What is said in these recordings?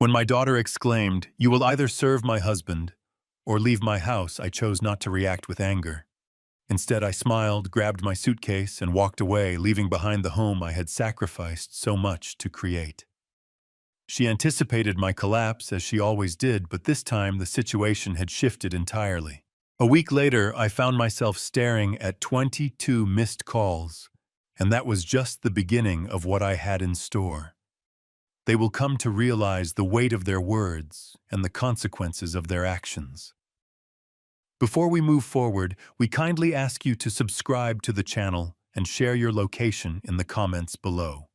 When my daughter exclaimed, "You will either serve my husband or leave my house," I chose not to react with anger. Instead, I smiled, grabbed my suitcase, and walked away, leaving behind the home I had sacrificed so much to create. She anticipated my collapse, as she always did, but this time the situation had shifted entirely. A week later, I found myself staring at 22 missed calls, and that was just the beginning of what I had in store. They will come to realize the weight of their words and the consequences of their actions. Before we move forward, we kindly ask you to subscribe to the channel and share your location in the comments below.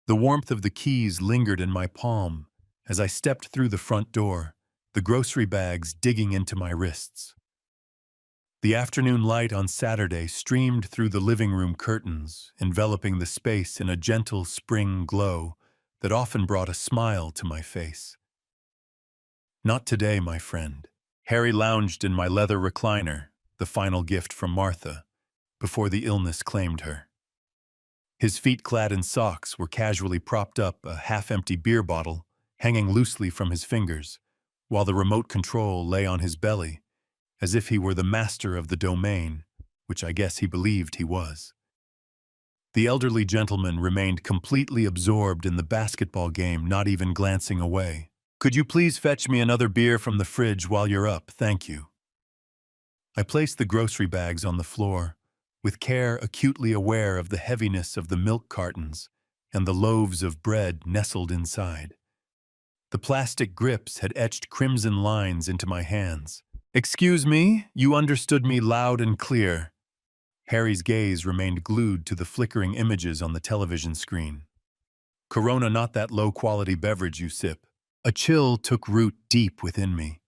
The warmth of the keys lingered in my palm as I stepped through the front door, the grocery bags digging into my wrists. The afternoon light on Saturday streamed through the living room curtains, enveloping the space in a gentle spring glow that often brought a smile to my face. Not today, my friend. Harry lounged in my leather recliner, the final gift from Martha, before the illness claimed her. His feet clad in socks were casually propped up, a half-empty beer bottle hanging loosely from his fingers, while the remote control lay on his belly, as if he were the master of the domain, which I guess he believed he was. The elderly gentleman remained completely absorbed in the basketball game, not even glancing away. "Could you please fetch me another beer from the fridge while you're up? Thank you." I placed the grocery bags on the floor, with care acutely aware of the heaviness of the milk cartons and the loaves of bread nestled inside. The plastic grips had etched crimson lines into my hands. "Excuse me, you understood me loud and clear." Harry's gaze remained glued to the flickering images on the television screen. "Corona, not that low-quality beverage you sip." A chill took root deep within me.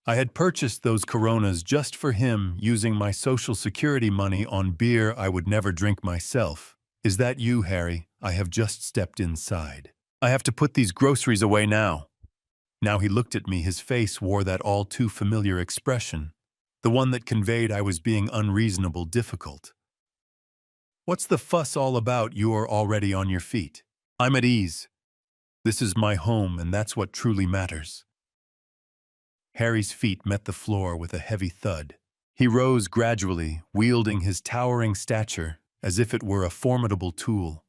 I had purchased those Coronas just for him, using my Social Security money on beer I would never drink myself. "Is that you, Harry? I have just stepped inside. I have to put these groceries away now." Now he looked at me, his face wore that all-too-familiar expression, the one that conveyed I was being unreasonable, difficult. "What's the fuss all about? You're already on your feet." "I'm at ease. This is my home, and that's what truly matters." Harry's feet met the floor with a heavy thud. He rose gradually, wielding his towering stature as if it were a formidable tool.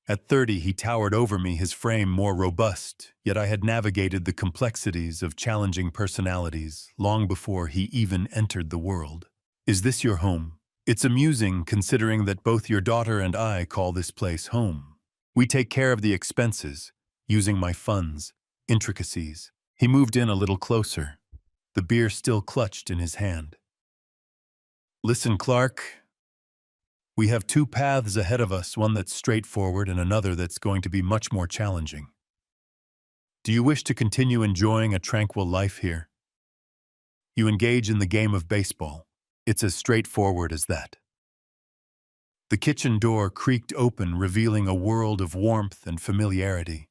At 30, he towered over me, his frame more robust, yet I had navigated the complexities of challenging personalities long before he even entered the world. "Is this your home? It's amusing, considering that both your daughter and I call this place home. We take care of the expenses, using my funds, intricacies." He moved in a little closer, the beer still clutched in his hand. "Listen, Clark. We have two paths ahead of us, one that's straightforward and another that's going to be much more challenging. Do you wish to continue enjoying a tranquil life here? You engage in the game of baseball. It's as straightforward as that." The kitchen door creaked open, revealing a world of warmth and familiarity.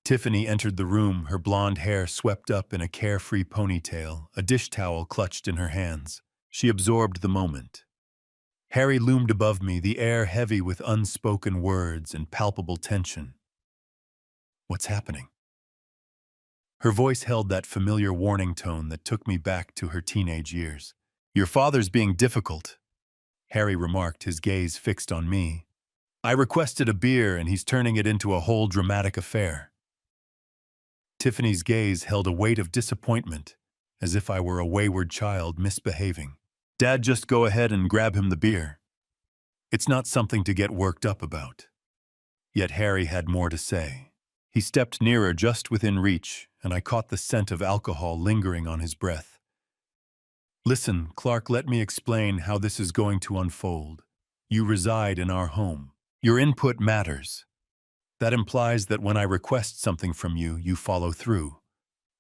Tiffany entered the room, her blonde hair swept up in a carefree ponytail, a dish towel clutched in her hands. She absorbed the moment. Harry loomed above me, the air heavy with unspoken words and palpable tension. "What's happening?" Her voice held that familiar warning tone that took me back to her teenage years. "Your father's being difficult," Harry remarked, his gaze fixed on me. "I requested a beer and he's turning it into a whole dramatic affair." Tiffany's gaze held a weight of disappointment, as if I were a wayward child misbehaving. "Dad, just go ahead and grab him the beer. It's not something to get worked up about." Yet Harry had more to say. He stepped nearer, just within reach, and I caught the scent of alcohol lingering on his breath. "Listen, Clark, let me explain how this is going to unfold. You reside in our home. Your input matters. That implies that when I request something from you, you follow through.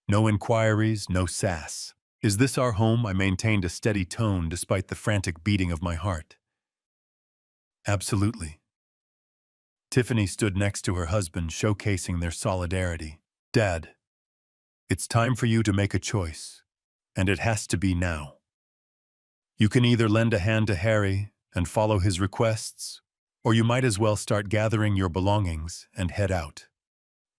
No inquiries, no sass. Is this our home?" I maintained a steady tone despite the frantic beating of my heart. "Absolutely." Tiffany stood next to her husband, showcasing their solidarity. "Dad, it's time for you to make a choice, and it has to be now. You can either lend a hand to Harry and follow his requests, or you might as well start gathering your belongings and head out."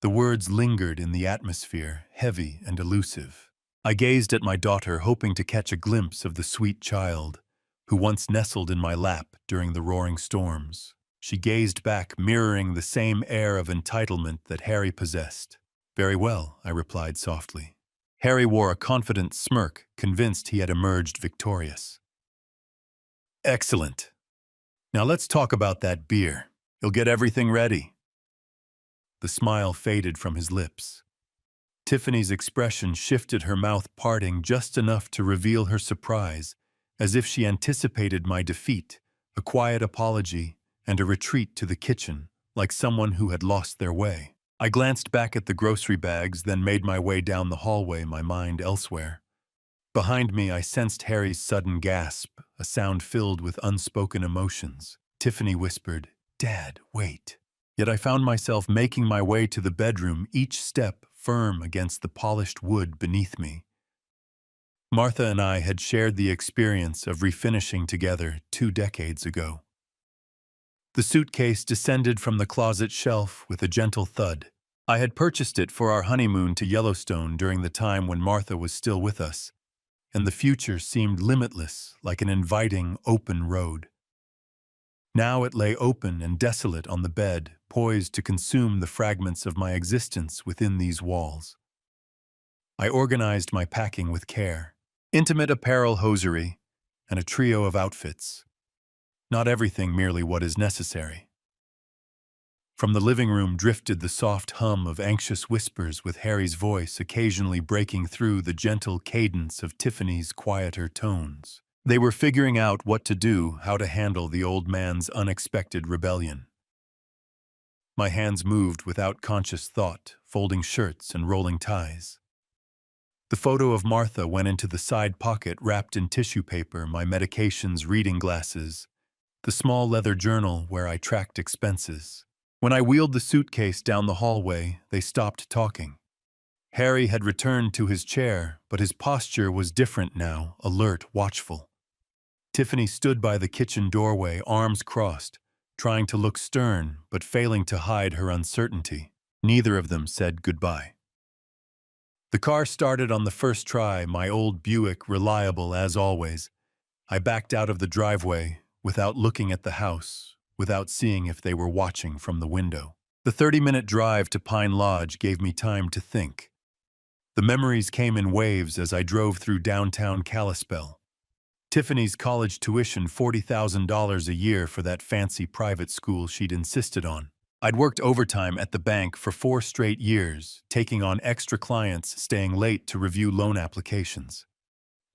The words lingered in the atmosphere, heavy and elusive. I gazed at my daughter, hoping to catch a glimpse of the sweet child who once nestled in my lap during the roaring storms. She gazed back, mirroring the same air of entitlement that Harry possessed. "Very well," I replied softly. Harry wore a confident smirk, convinced he had emerged victorious. "Excellent. Now let's talk about that beer. You'll get everything ready." The smile faded from his lips. Tiffany's expression shifted, her mouth parting just enough to reveal her surprise, as if she anticipated my defeat, a quiet apology, and a retreat to the kitchen, like someone who had lost their way. I glanced back at the grocery bags, then made my way down the hallway, my mind elsewhere. Behind me, I sensed Harry's sudden gasp, a sound filled with unspoken emotions. Tiffany whispered, "Dad, wait." Yet I found myself making my way to the bedroom, each step firm against the polished wood beneath me. Martha and I had shared the experience of refinishing together 2 decades ago. The suitcase descended from the closet shelf with a gentle thud. I had purchased it for our honeymoon to Yellowstone during the time when Martha was still with us, and the future seemed limitless, like an inviting, open road. Now it lay open and desolate on the bed, poised to consume the fragments of my existence within these walls. I organized my packing with care. Intimate apparel, hosiery, and a trio of outfits. Not everything merely what is necessary. From the living room drifted the soft hum of anxious whispers, with Harry's voice occasionally breaking through the gentle cadence of Tiffany's quieter tones. They were figuring out what to do, how to handle the old man's unexpected rebellion. My hands moved without conscious thought, folding shirts and rolling ties. The photo of Martha went into the side pocket, wrapped in tissue paper, my medications, reading glasses, the small leather journal where I tracked expenses. When I wheeled the suitcase down the hallway, they stopped talking. Harry had returned to his chair, but his posture was different now, alert, watchful. Tiffany stood by the kitchen doorway, arms crossed, trying to look stern, but failing to hide her uncertainty. Neither of them said goodbye. The car started on the first try, my old Buick, reliable as always. I backed out of the driveway, without looking at the house, without seeing if they were watching from the window. The 30-minute drive to Pine Lodge gave me time to think. The memories came in waves as I drove through downtown Kalispell. Tiffany's college tuition, $40,000 a year for that fancy private school she'd insisted on. I'd worked overtime at the bank for 4 straight years, taking on extra clients, staying late to review loan applications.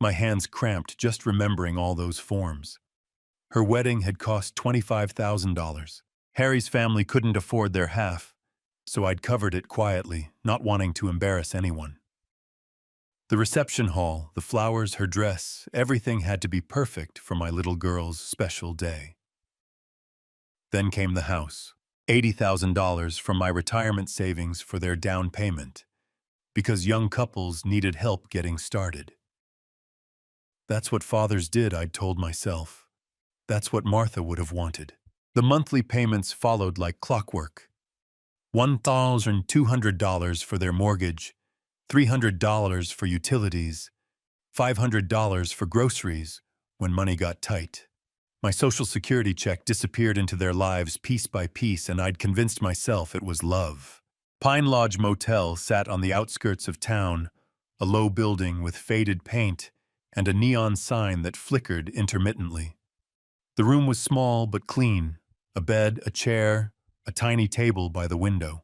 My hands cramped just remembering all those forms. Her wedding had cost $25,000. Harry's family couldn't afford their half, so I'd covered it quietly, not wanting to embarrass anyone. The reception hall, the flowers, her dress, everything had to be perfect for my little girl's special day. Then came the house. $80,000 from my retirement savings for their down payment, because young couples needed help getting started. That's what fathers did, I'd told myself. That's what Martha would have wanted. The monthly payments followed like clockwork. $1,200 for their mortgage, $300 for utilities, $500 for groceries when money got tight. My Social Security check disappeared into their lives piece by piece, and I'd convinced myself it was love. Pine Lodge Motel sat on the outskirts of town, a low building with faded paint and a neon sign that flickered intermittently. The room was small but clean, a bed, a chair, a tiny table by the window.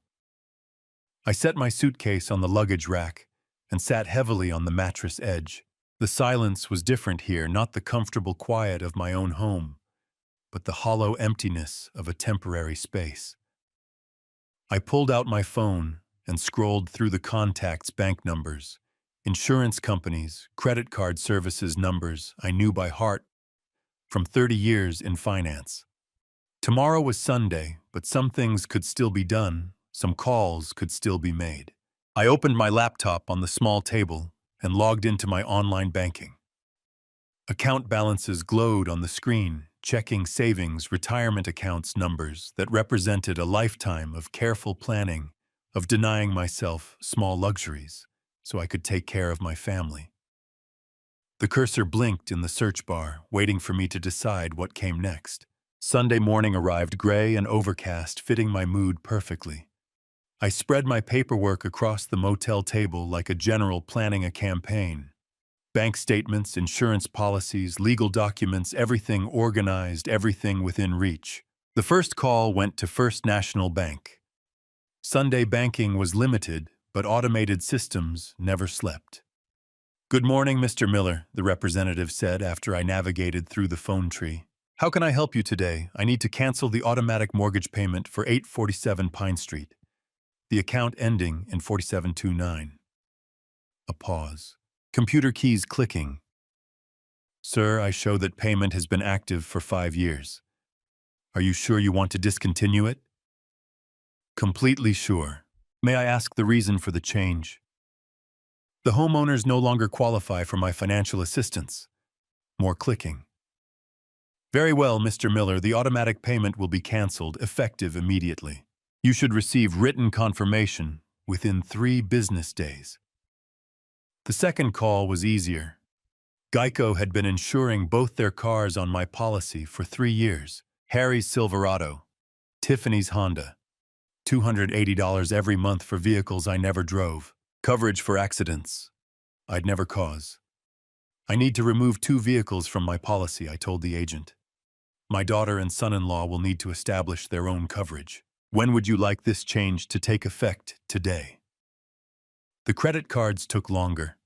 I set my suitcase on the luggage rack and sat heavily on the mattress edge. The silence was different here, not the comfortable quiet of my own home, but the hollow emptiness of a temporary space. I pulled out my phone and scrolled through the contacts, bank numbers, insurance companies, credit card services numbers I knew by heart from 30 years in finance. Tomorrow was Sunday, but some things could still be done, some calls could still be made. I opened my laptop on the small table and logged into my online banking. Account balances glowed on the screen, checking savings, retirement accounts numbers that represented a lifetime of careful planning, of denying myself small luxuries so I could take care of my family. The cursor blinked in the search bar, waiting for me to decide what came next. Sunday morning arrived gray and overcast, fitting my mood perfectly. I spread my paperwork across the motel table like a general planning a campaign. Bank statements, insurance policies, legal documents, everything organized, everything within reach. The first call went to First National Bank. Sunday banking was limited, but automated systems never slept. "Good morning, Mr. Miller," the representative said after I navigated through the phone tree. "How can I help you today? I need to cancel the automatic mortgage payment for 847 Pine Street. The account ending in 4729. A pause. Computer keys clicking. "Sir, I show that payment has been active for 5 years. Are you sure you want to discontinue it?" "Completely sure. May I ask the reason for the change?" "The homeowners no longer qualify for my financial assistance." More clicking. "Very well, Mr. Miller, the automatic payment will be canceled, effective immediately. You should receive written confirmation within 3 business days." The second call was easier. Geico had been insuring both their cars on my policy for 3 years. Harry's Silverado, Tiffany's Honda. $280 every month for vehicles I never drove. Coverage for accidents I'd never cause. "I need to remove 2 vehicles from my policy," I told the agent. "My daughter and son-in-law will need to establish their own coverage. When would you like this change to take effect today?" The credit cards took longer.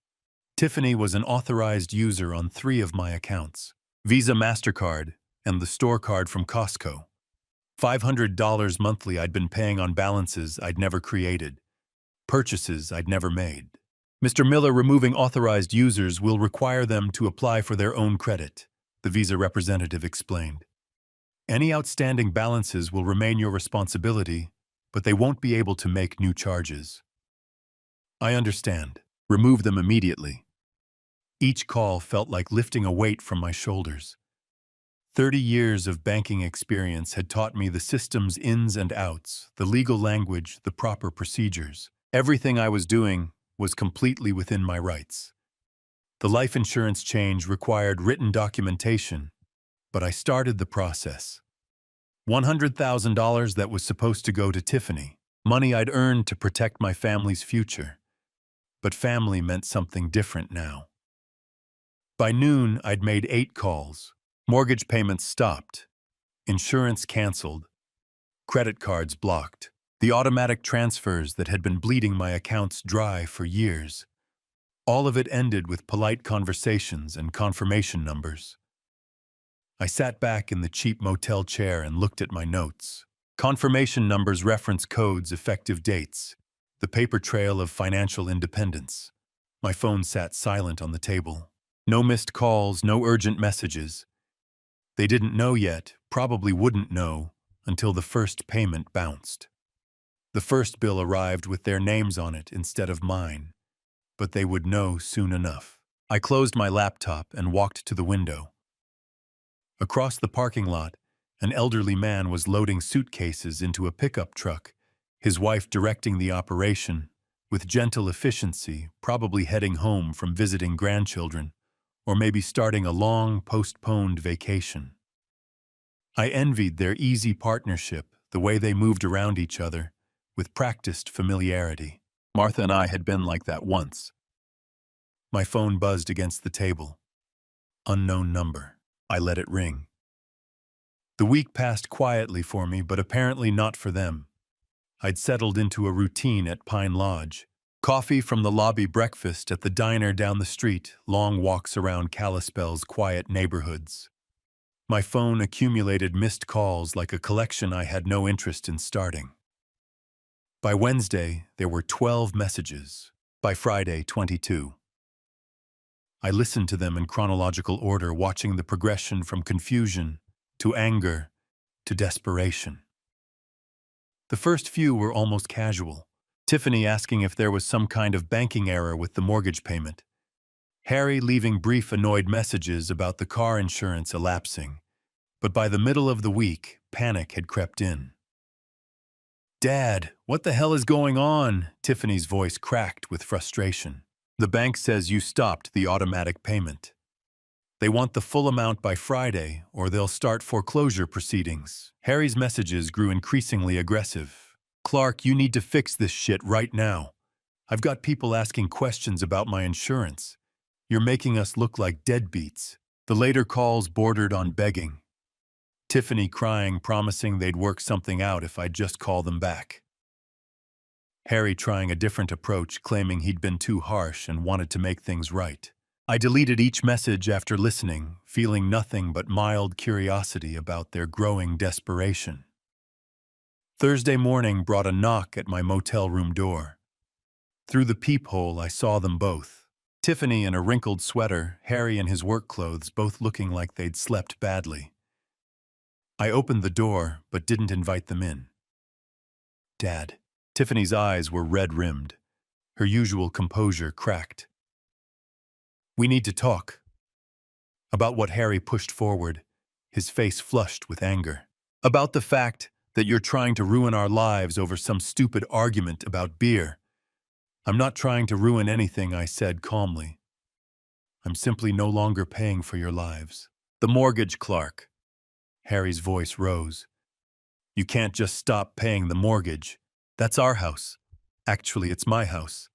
Tiffany was an authorized user on 3 of my accounts: Visa, MasterCard, and the store card from Costco. $500 monthly I'd been paying on balances I'd never created, purchases I'd never made. "Mr. Miller, removing authorized users will require them to apply for their own credit," the Visa representative explained. "Any outstanding balances will remain your responsibility, but they won't be able to make new charges." "I understand. Remove them immediately." Each call felt like lifting a weight from my shoulders. 30 years of banking experience had taught me the system's ins and outs, the legal language, the proper procedures. Everything I was doing was completely within my rights. The life insurance change required written documentation, but I started the process. $100,000 that was supposed to go to Tiffany, money I'd earned to protect my family's future. But family meant something different now. By noon, I'd made 8 calls. Mortgage payments stopped. Insurance canceled. Credit cards blocked. The automatic transfers that had been bleeding my accounts dry for years. All of it ended with polite conversations and confirmation numbers. I sat back in the cheap motel chair and looked at my notes. Confirmation numbers, reference codes, effective dates. The paper trail of financial independence. My phone sat silent on the table. No missed calls, no urgent messages. They didn't know yet, probably wouldn't know, until the first payment bounced. The first bill arrived with their names on it instead of mine, but they would know soon enough. I closed my laptop and walked to the window. Across the parking lot, an elderly man was loading suitcases into a pickup truck, his wife directing the operation, with gentle efficiency, probably heading home from visiting grandchildren, or maybe starting a long, postponed vacation. I envied their easy partnership, the way they moved around each other, with practiced familiarity. Martha and I had been like that once. My phone buzzed against the table. Unknown number. I let it ring. The week passed quietly for me, but apparently not for them. I'd settled into a routine at Pine Lodge. Coffee from the lobby, breakfast at the diner down the street, long walks around Kalispell's quiet neighborhoods. My phone accumulated missed calls like a collection I had no interest in starting. By Wednesday, there were 12 messages. By Friday, 22. I listened to them in chronological order, watching the progression from confusion to anger to desperation. The first few were almost casual. Tiffany asking if there was some kind of banking error with the mortgage payment. Harry leaving brief annoyed messages about the car insurance elapsing. But by the middle of the week, panic had crept in. Dad, what the hell is going on? Tiffany's voice cracked with frustration. The bank says you stopped the automatic payment. They want the full amount by Friday, or they'll start foreclosure proceedings. Harry's messages grew increasingly aggressive. Clark, you need to fix this shit right now. I've got people asking questions about my insurance. You're making us look like deadbeats. The later calls bordered on begging. Tiffany crying, promising they'd work something out if I'd just call them back. Harry trying a different approach, claiming he'd been too harsh and wanted to make things right. I deleted each message after listening, feeling nothing but mild curiosity about their growing desperation. Thursday morning brought a knock at my motel room door. Through the peephole, I saw them both. Tiffany in a wrinkled sweater, Harry in his work clothes, both looking like they'd slept badly. I opened the door, but didn't invite them in. Dad. Tiffany's eyes were red-rimmed. Her usual composure cracked. We need to talk. About what Harry pushed forward, his face flushed with anger. About the fact that you're trying to ruin our lives over some stupid argument about beer. I'm not trying to ruin anything, I said calmly. I'm simply no longer paying for your lives. The mortgage, Clark. Harry's voice rose. You can't just stop paying the mortgage. That's our house. Actually, it's my house.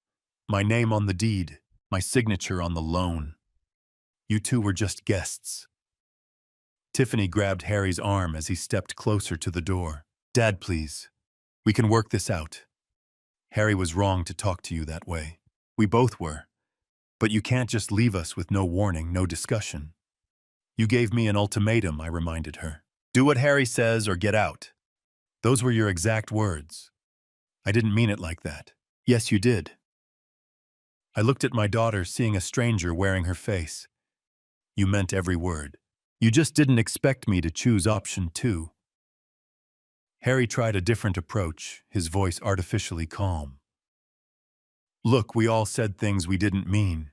My name on the deed, my signature on the loan. You two were just guests. Tiffany grabbed Harry's arm as he stepped closer to the door. Dad, please. We can work this out. Harry was wrong to talk to you that way. We both were. But you can't just leave us with no warning, no discussion. You gave me an ultimatum, I reminded her. Do what Harry says or get out. Those were your exact words. I didn't mean it like that. Yes, you did. I looked at my daughter, seeing a stranger wearing her face. You meant every word. You just didn't expect me to choose option 2. Harry tried a different approach, his voice artificially calm. Look, we all said things we didn't mean.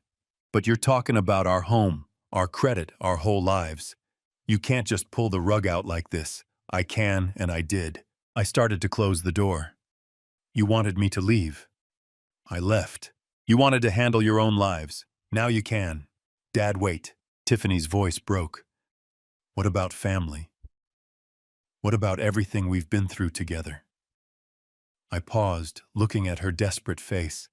But you're talking about our home, our credit, our whole lives. You can't just pull the rug out like this. I can, and I did. I started to close the door. You wanted me to leave. I left. You wanted to handle your own lives. Now you can. Dad, wait. Tiffany's voice broke. What about family? What about everything we've been through together? I paused, looking at her desperate face.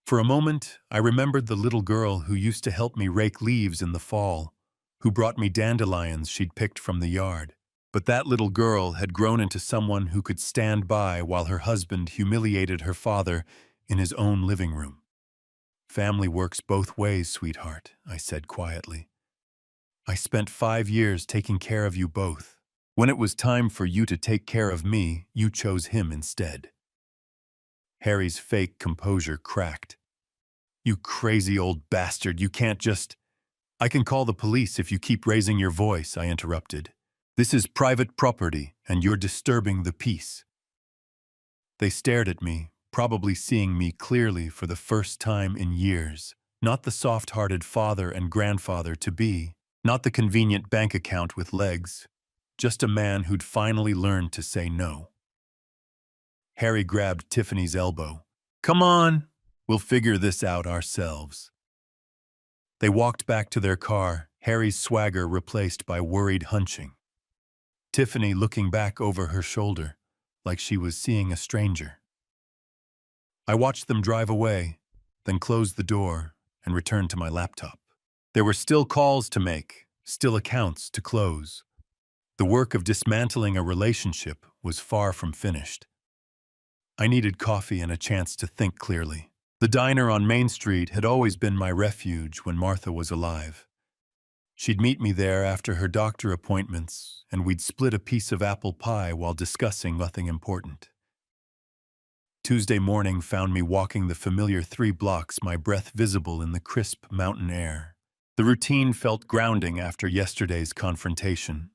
For a moment, I remembered the little girl who used to help me rake leaves in the fall, who brought me dandelions she'd picked from the yard. But that little girl had grown into someone who could stand by while her husband humiliated her father in his own living room. Family works both ways, sweetheart, I said quietly. I spent 5 years taking care of you both. When it was time for you to take care of me, you chose him instead. Harry's fake composure cracked. You crazy old bastard, you can't just... I can call the police if you keep raising your voice, I interrupted. This is private property, and you're disturbing the peace. They stared at me, probably seeing me clearly for the first time in years. Not the soft-hearted father and grandfather-to-be, not the convenient bank account with legs, just a man who'd finally learned to say no. Harry grabbed Tiffany's elbow. Come on, we'll figure this out ourselves. They walked back to their car, Harry's swagger replaced by worried hunching. Tiffany looking back over her shoulder, like she was seeing a stranger. I watched them drive away, then closed the door and returned to my laptop. There were still calls to make, still accounts to close. The work of dismantling a relationship was far from finished. I needed coffee and a chance to think clearly. The diner on Main Street had always been my refuge when Martha was alive. She'd meet me there after her doctor appointments, and we'd split a piece of apple pie while discussing nothing important. Tuesday morning found me walking the familiar 3 blocks, my breath visible in the crisp mountain air. The routine felt grounding after yesterday's confrontation.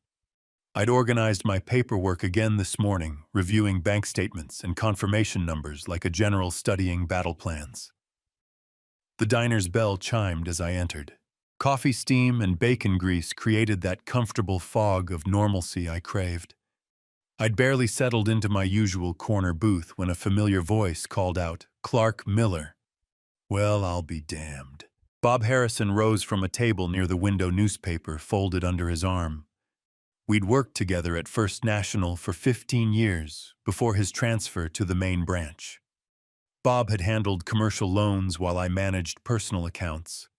I'd organized my paperwork again this morning, reviewing bank statements and confirmation numbers like a general studying battle plans. The diner's bell chimed as I entered. Coffee steam and bacon grease created that comfortable fog of normalcy I craved. I'd barely settled into my usual corner booth when a familiar voice called out, "Clark Miller." Well, I'll be damned. Bob Harrison rose from a table near the window, newspaper folded under his arm. We'd worked together at First National for 15 years before his transfer to the main branch. Bob had handled commercial loans while I managed personal accounts,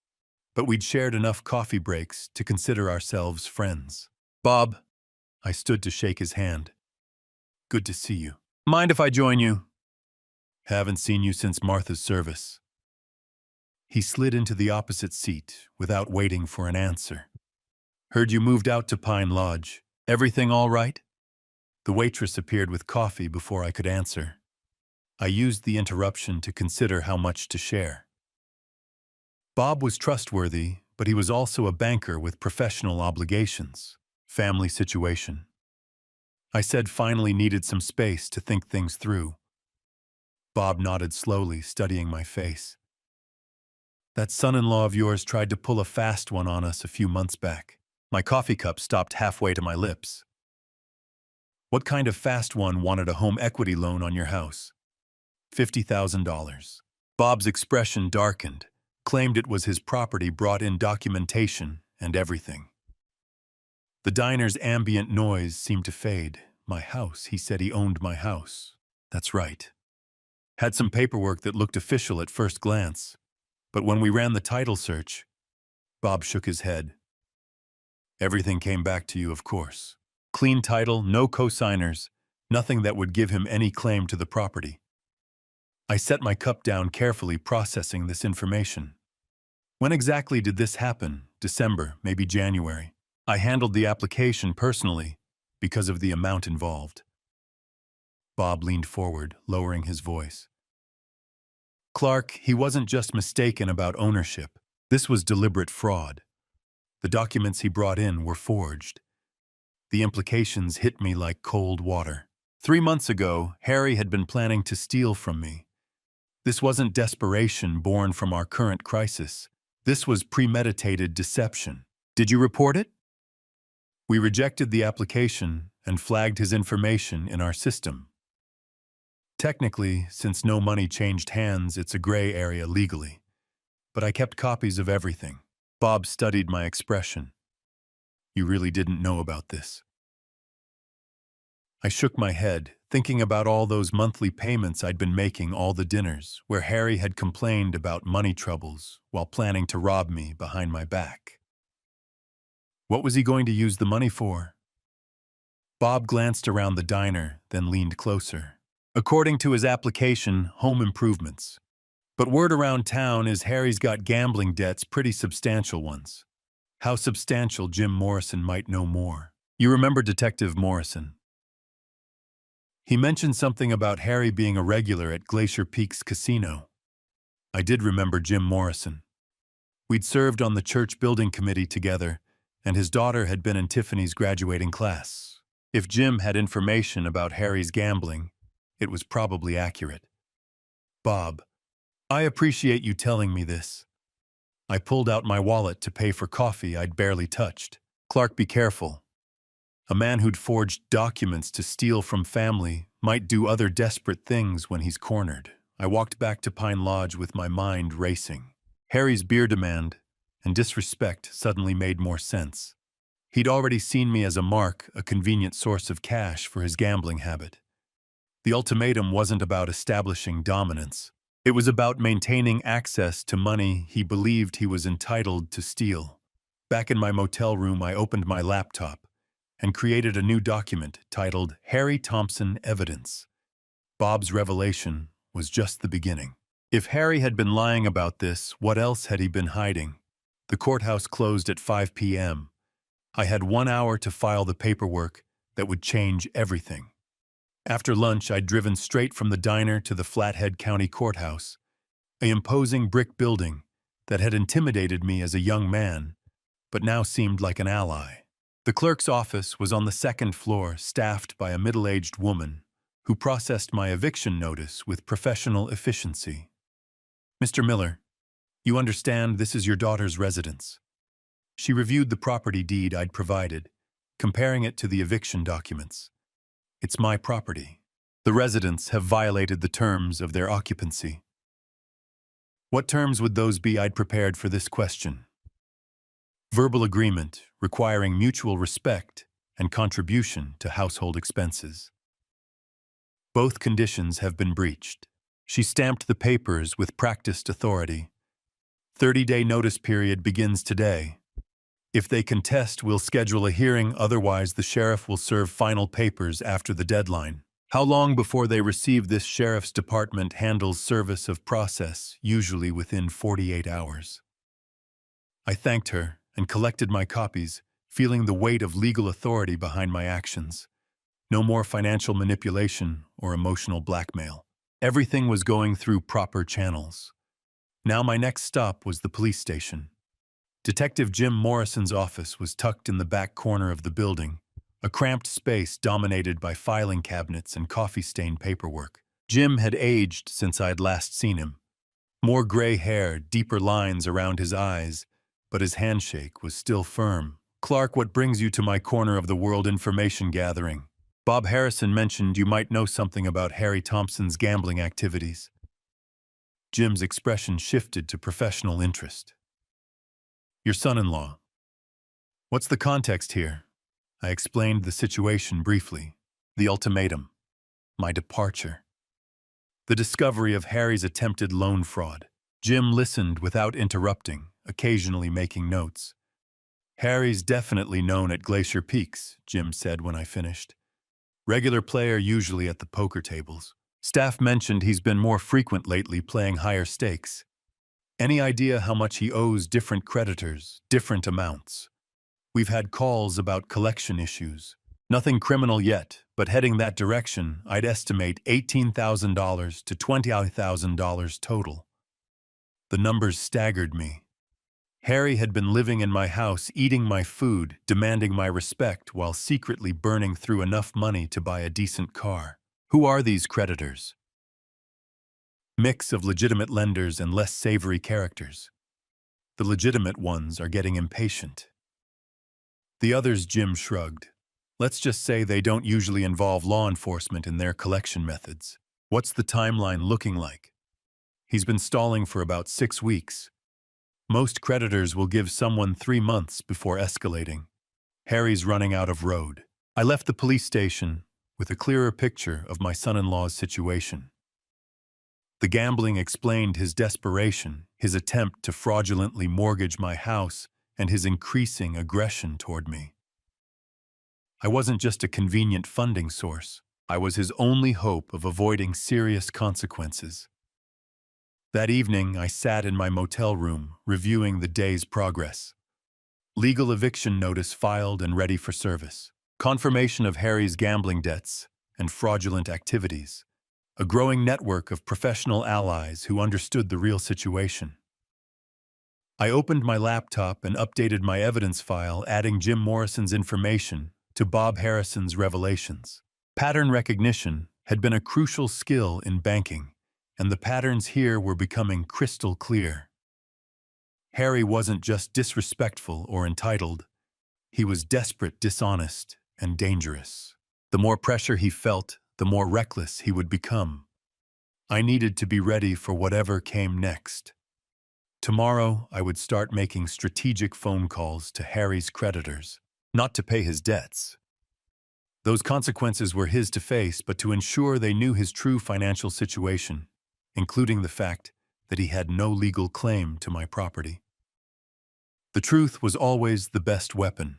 but we'd shared enough coffee breaks to consider ourselves friends. "Bob," I stood to shake his hand. "Good to see you. Mind if I join you?" "Haven't seen you since Martha's service." He slid into the opposite seat without waiting for an answer. "Heard you moved out to Pine Lodge. Everything all right?" The waitress appeared with coffee before I could answer. I used the interruption to consider how much to share. Bob was trustworthy, but he was also a banker with professional obligations. Family situation. I said finally needed some space to think things through. Bob nodded slowly, studying my face. "That son-in-law of yours tried to pull a fast one on us a few months back." My coffee cup stopped halfway to my lips. "What kind of fast one wanted a home equity loan on your house?" $50,000. Bob's expression darkened, claimed it was his property, brought in documentation and everything. The diner's ambient noise seemed to fade. "My house," he said. He owned my house. That's right. Had some paperwork that looked official at first glance, but when we ran the title search, Bob shook his head. "Everything came back to you, of course. Clean title, no co-signers, nothing that would give him any claim to the property." I set my cup down carefully, processing this information. "When exactly did this happen? December, maybe January?" I handled the application personally because of the amount involved. Bob leaned forward, lowering his voice. "Clark, he wasn't just mistaken about ownership. This was deliberate fraud. The documents he brought in were forged. The implications hit me like cold water. 3 months ago, Harry had been planning to steal from me. This wasn't desperation born from our current crisis. This was premeditated deception. Did you report it?" "We rejected the application and flagged his information in our system. Technically, since no money changed hands, it's a gray area legally. But I kept copies of everything." Bob studied my expression. "You really didn't know about this?" I shook my head, thinking about all those monthly payments I'd been making, all the dinners where Harry had complained about money troubles while planning to rob me behind my back. What was he going to use the money for? Bob glanced around the diner, then leaned closer. "According to his application, home improvements. But word around town is Harry's got gambling debts, pretty substantial ones. How substantial, Jim Morrison might know more. You remember Detective Morrison? He mentioned something about Harry being a regular at Glacier Peaks Casino." I did remember Jim Morrison. We'd served on the church building committee together, and his daughter had been in Tiffany's graduating class. If Jim had information about Harry's gambling, it was probably accurate. "Bob, I appreciate you telling me this." I pulled out my wallet to pay for coffee I'd barely touched. "Clark, be careful. A man who'd forged documents to steal from family might do other desperate things when he's cornered." I walked back to Pine Lodge with my mind racing. Harry's beer demand and disrespect suddenly made more sense. He'd already seen me as a mark, a convenient source of cash for his gambling habit. The ultimatum wasn't about establishing dominance. It was about maintaining access to money he believed he was entitled to steal. Back in my motel room, I opened my laptop and created a new document titled Harry Thompson Evidence. Bob's revelation was just the beginning. If Harry had been lying about this, what else had he been hiding? The courthouse closed at 5 p.m. I had 1 hour to file the paperwork that would change everything. After lunch, I'd driven straight from the diner to the Flathead County Courthouse, an imposing brick building that had intimidated me as a young man, but now seemed like an ally. The clerk's office was on the second floor, staffed by a middle-aged woman who processed my eviction notice with professional efficiency. "Mr. Miller, you understand this is your daughter's residence." She reviewed the property deed I'd provided, comparing it to the eviction documents. It's my property. The residents have violated the terms of their occupancy. What terms would those be? I'd prepared for this question. Verbal agreement requiring mutual respect and contribution to household expenses. Both conditions have been breached. She stamped the papers with practiced authority. 30-day notice period begins today. If they contest, we'll schedule a hearing, otherwise the sheriff will serve final papers after the deadline. How long before they receive this? Sheriff's department handles service of process, usually within 48 hours. I thanked her and collected my copies, feeling the weight of legal authority behind my actions. No more financial manipulation or emotional blackmail. Everything was going through proper channels. Now my next stop was the police station. Detective Jim Morrison's office was tucked in the back corner of the building, a cramped space dominated by filing cabinets and coffee-stained paperwork. Jim had aged since I had last seen him. More gray hair, deeper lines around his eyes, but his handshake was still firm. Clark, what brings you to my corner of the world? Information gathering. Bob Harrison mentioned you might know something about Harry Thompson's gambling activities. Jim's expression shifted to professional interest. Your son-in-law. What's the context here? I explained the situation briefly. The ultimatum. My departure. The discovery of Harry's attempted loan fraud. Jim listened without interrupting, occasionally making notes. Harry's definitely known at Glacier Peaks, Jim said when I finished. Regular player usually at the poker tables. Staff mentioned he's been more frequent lately, playing higher stakes. Any idea how much he owes different creditors, different amounts? We've had calls about collection issues. Nothing criminal yet, but heading that direction. I'd estimate $18,000 to $20,000 total. The numbers staggered me. Harry had been living in my house, eating my food, demanding my respect, while secretly burning through enough money to buy a decent car. Who are these creditors? Mix of legitimate lenders and less savory characters. The legitimate ones are getting impatient. The others, Jim shrugged. Let's just say they don't usually involve law enforcement in their collection methods. What's the timeline looking like? He's been stalling for about 6 weeks. Most creditors will give someone 3 months before escalating. Harry's running out of road. I left the police station with a clearer picture of my son-in-law's situation. The gambling explained his desperation, his attempt to fraudulently mortgage my house, and his increasing aggression toward me. I wasn't just a convenient funding source. I was his only hope of avoiding serious consequences. That evening, I sat in my motel room, reviewing the day's progress. Legal eviction notice filed and ready for service. Confirmation of Harry's gambling debts and fraudulent activities. A growing network of professional allies who understood the real situation. I opened my laptop and updated my evidence file, adding Jim Morrison's information to Bob Harrison's revelations. Pattern recognition had been a crucial skill in banking, and the patterns here were becoming crystal clear. Harry wasn't just disrespectful or entitled. He was desperate, dishonest, and dangerous. The more pressure he felt, the more reckless he would become. I needed to be ready for whatever came next. Tomorrow, I would start making strategic phone calls to Harry's creditors, not to pay his debts. Those consequences were his to face, but to ensure they knew his true financial situation, including the fact that he had no legal claim to my property. The truth was always the best weapon.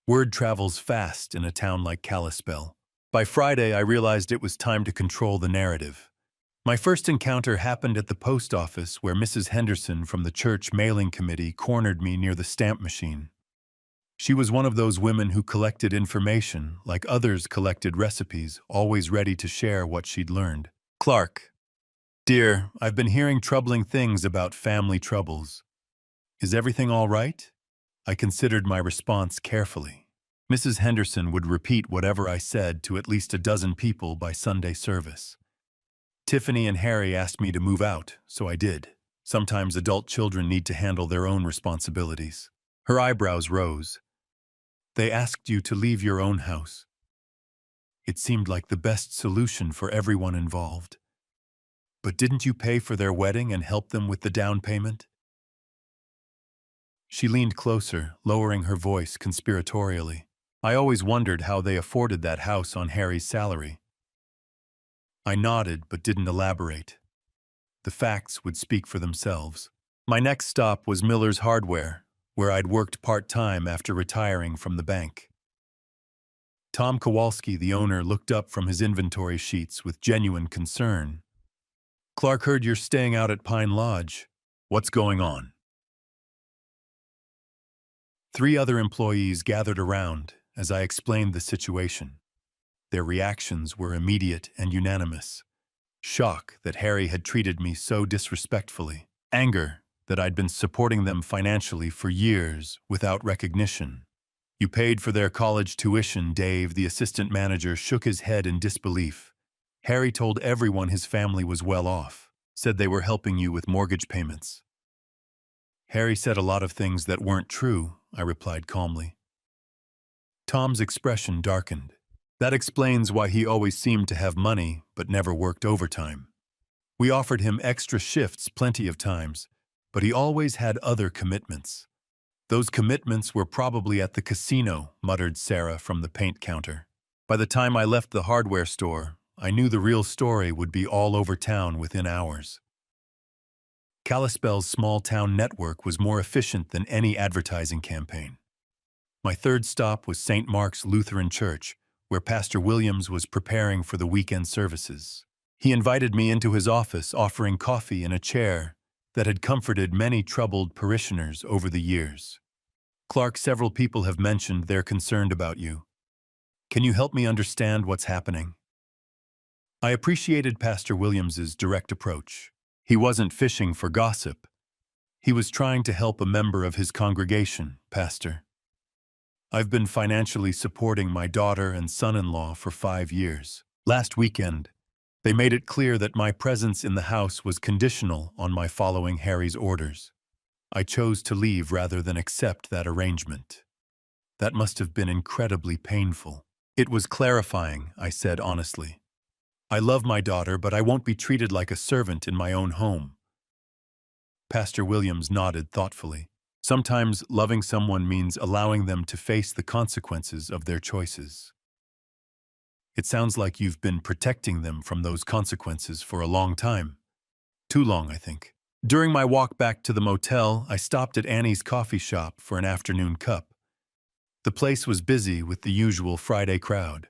Word travels fast in a town like Kalispell. By Friday, I realized it was time to control the narrative. My first encounter happened at the post office, where Mrs. Henderson from the church mailing committee cornered me near the stamp machine. She was one of those women who collected information, like others collected recipes, always ready to share what she'd learned. Clark. Dear, I've been hearing troubling things about family troubles. Is everything all right? I considered my response carefully. Mrs. Henderson would repeat whatever I said to at least a dozen people by Sunday service. Tiffany and Harry asked me to move out, so I did. Sometimes adult children need to handle their own responsibilities. Her eyebrows rose. They asked you to leave your own house. It seemed like the best solution for everyone involved. But didn't you pay for their wedding and help them with the down payment? She leaned closer, lowering her voice conspiratorially. I always wondered how they afforded that house on Harry's salary. I nodded but didn't elaborate. The facts would speak for themselves. My next stop was Miller's Hardware, where I'd worked part-time after retiring from the bank. Tom Kowalski, the owner, looked up from his inventory sheets with genuine concern. Clark heard you're staying out at Pine Lodge. What's going on? 3 other employees gathered around as I explained the situation. Their reactions were immediate and unanimous. Shock that Harry had treated me so disrespectfully. Anger that I'd been supporting them financially for years without recognition. You paid for their college tuition, Dave, the assistant manager shook his head in disbelief. Harry told everyone his family was well off, said they were helping you with mortgage payments. Harry said a lot of things that weren't true, I replied calmly. Tom's expression darkened. That explains why he always seemed to have money but never worked overtime. We offered him extra shifts plenty of times, but he always had other commitments. Those commitments were probably at the casino, muttered Sarah from the paint counter. By the time I left the hardware store, I knew the real story would be all over town within hours. Kalispell's small-town network was more efficient than any advertising campaign. My third stop was St. Mark's Lutheran Church, where Pastor Williams was preparing for the weekend services. He invited me into his office, offering coffee and a chair that had comforted many troubled parishioners over the years. Clark, several people have mentioned they're concerned about you. Can you help me understand what's happening? I appreciated Pastor Williams's direct approach. He wasn't fishing for gossip. He was trying to help a member of his congregation, Pastor. I've been financially supporting my daughter and son-in-law for 5 years. Last weekend, they made it clear that my presence in the house was conditional on my following Harry's orders. I chose to leave rather than accept that arrangement. That must have been incredibly painful. It was clarifying, I said honestly. I love my daughter, but I won't be treated like a servant in my own home. Pastor Williams nodded thoughtfully. Sometimes loving someone means allowing them to face the consequences of their choices. It sounds like you've been protecting them from those consequences for a long time. Too long, I think. During my walk back to the motel, I stopped at Annie's coffee shop for an afternoon cup. The place was busy with the usual Friday crowd.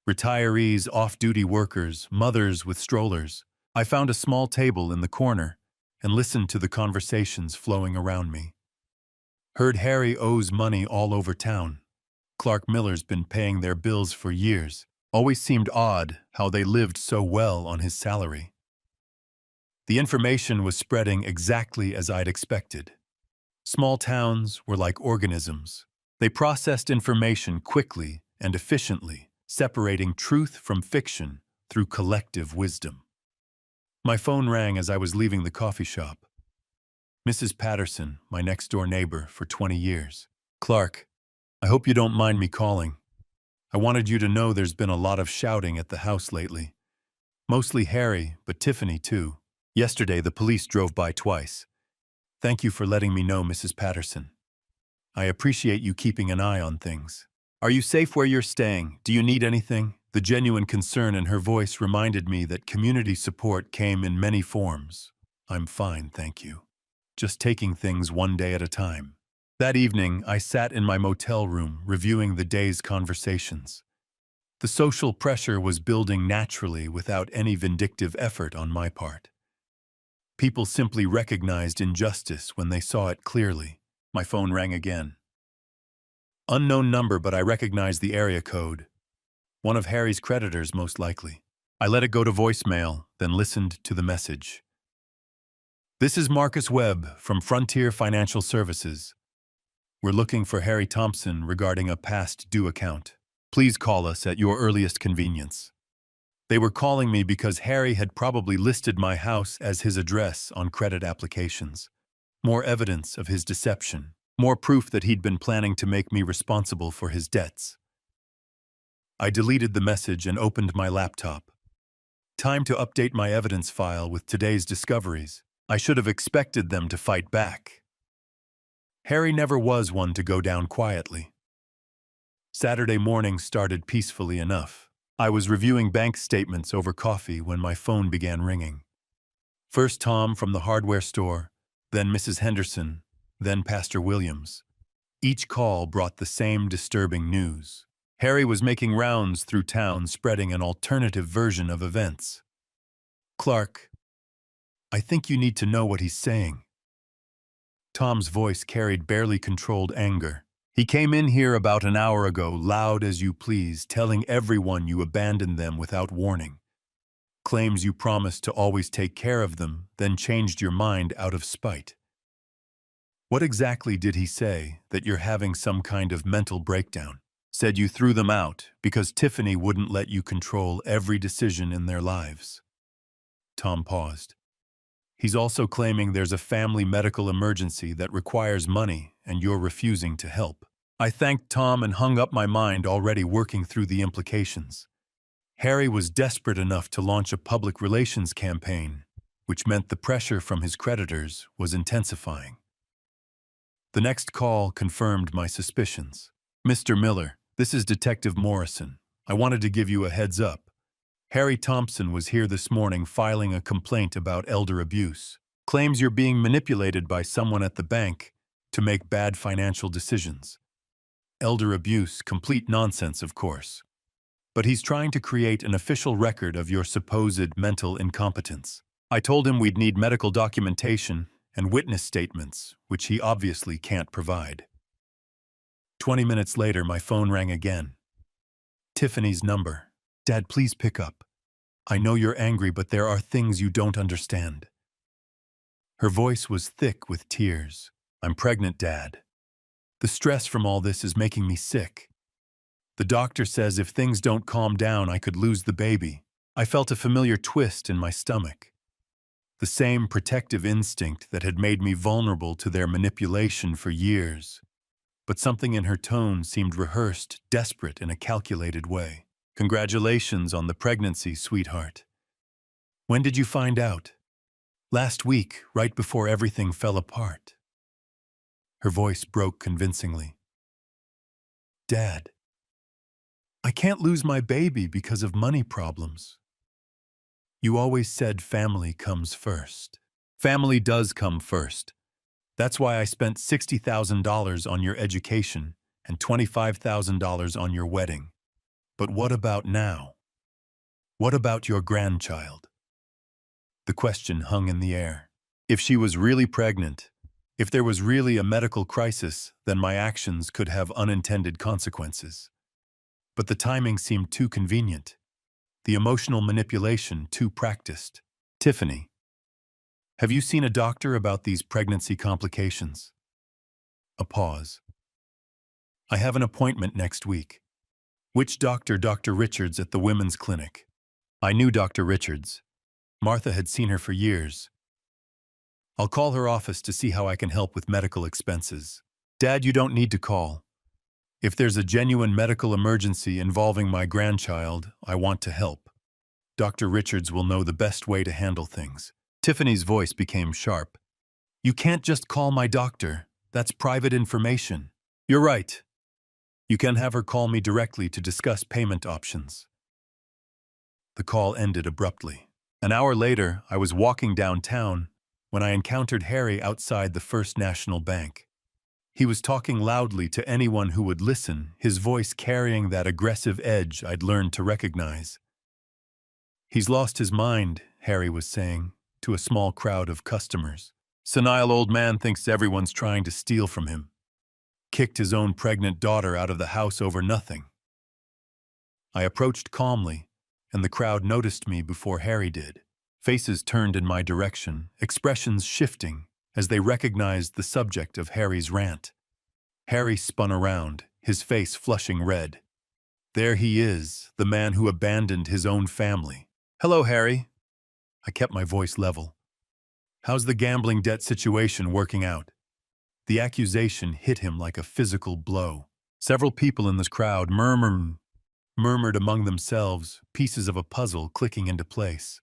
Retirees, off-duty workers, mothers with strollers. I found a small table in the corner and listened to the conversations flowing around me. Heard Harry owes money all over town. Clark Miller's been paying their bills for years. Always seemed odd how they lived so well on his salary. The information was spreading exactly as I'd expected. Small towns were like organisms. They processed information quickly and efficiently, separating truth from fiction through collective wisdom. My phone rang as I was leaving the coffee shop. Mrs. Patterson, my next-door neighbor for 20 years. Clark, I hope you don't mind me calling. I wanted you to know there's been a lot of shouting at the house lately. Mostly Harry, but Tiffany too. Yesterday, the police drove by twice. Thank you for letting me know, Mrs. Patterson. I appreciate you keeping an eye on things. Are you safe where you're staying? Do you need anything? The genuine concern in her voice reminded me that community support came in many forms. I'm fine, thank you. Just taking things one day at a time. That evening, I sat in my motel room reviewing the day's conversations. The social pressure was building naturally without any vindictive effort on my part. People simply recognized injustice when they saw it clearly. My phone rang again. Unknown number, but I recognized the area code. One of Harry's creditors, most likely. I let it go to voicemail, then listened to the message. This is Marcus Webb from Frontier Financial Services. We're looking for Harry Thompson regarding a past due account. Please call us at your earliest convenience. They were calling me because Harry had probably listed my house as his address on credit applications. More evidence of his deception. More proof that he'd been planning to make me responsible for his debts. I deleted the message and opened my laptop. Time to update my evidence file with today's discoveries. I should have expected them to fight back. Harry never was one to go down quietly. Saturday morning started peacefully enough. I was reviewing bank statements over coffee when my phone began ringing. First Tom from the hardware store, then Mrs. Henderson, then Pastor Williams. Each call brought the same disturbing news. Harry was making rounds through town spreading an alternative version of events. "Clark, I think you need to know what he's saying." Tom's voice carried barely controlled anger. "He came in here about an hour ago, loud as you please, telling everyone you abandoned them without warning. Claims you promised to always take care of them, then changed your mind out of spite. What exactly did he say, that you're having some kind of mental breakdown? Said you threw them out because Tiffany wouldn't let you control every decision in their lives." Tom paused. "He's also claiming there's a family medical emergency that requires money and you're refusing to help." I thanked Tom and hung up my mind, already working through the implications. Harry was desperate enough to launch a public relations campaign, which meant the pressure from his creditors was intensifying. The next call confirmed my suspicions. "Mr. Miller, this is Detective Morrison. I wanted to give you a heads up. Harry Thompson was here this morning filing a complaint about elder abuse. Claims you're being manipulated by someone at the bank to make bad financial decisions. Elder abuse, complete nonsense, of course. But he's trying to create an official record of your supposed mental incompetence. I told him we'd need medical documentation and witness statements, which he obviously can't provide." 20 minutes later, my phone rang again. Tiffany's number. "Dad, please pick up. I know you're angry, but there are things you don't understand." Her voice was thick with tears. "I'm pregnant, Dad. The stress from all this is making me sick. The doctor says if things don't calm down, I could lose the baby." I felt a familiar twist in my stomach. The same protective instinct that had made me vulnerable to their manipulation for years. But something in her tone seemed rehearsed, desperate in a calculated way. "Congratulations on the pregnancy, sweetheart. When did you find out?" "Last week, right before everything fell apart." Her voice broke convincingly. "Dad, I can't lose my baby because of money problems. You always said family comes first." "Family does come first. That's why I spent $60,000 on your education and $25,000 on your wedding. But what about now? What about your grandchild?" The question hung in the air. If she was really pregnant, if there was really a medical crisis, then my actions could have unintended consequences. But the timing seemed too convenient. The emotional manipulation too practiced. "Tiffany, have you seen a doctor about these pregnancy complications?" A pause. "I have an appointment next week." "Which doctor?" "Dr. Richards at the women's clinic." I knew Dr. Richards. Martha had seen her for years. "I'll call her office to see how I can help with medical expenses." "Dad, you don't need to call. If there's a genuine medical emergency involving my grandchild, I want to help. Dr. Richards will know the best way to handle things." Tiffany's voice became sharp. "You can't just call my doctor. That's private information." "You're right. You can have her call me directly to discuss payment options." The call ended abruptly. An hour later, I was walking downtown when I encountered Harry outside the First National Bank. He was talking loudly to anyone who would listen, his voice carrying that aggressive edge I'd learned to recognize. "He's lost his mind," Harry was saying, to a small crowd of customers. "Senile old man thinks everyone's trying to steal from him. Kicked his own pregnant daughter out of the house over nothing." I approached calmly, and the crowd noticed me before Harry did. Faces turned in my direction, expressions shifting as they recognized the subject of Harry's rant. Harry spun around, his face flushing red. There he is, the man who abandoned his own family. "Hello, Harry." I kept my voice level. "How's the gambling debt situation working out?" The accusation hit him like a physical blow. Several people in this crowd murmured. murmured among themselves, pieces of a puzzle clicking into place.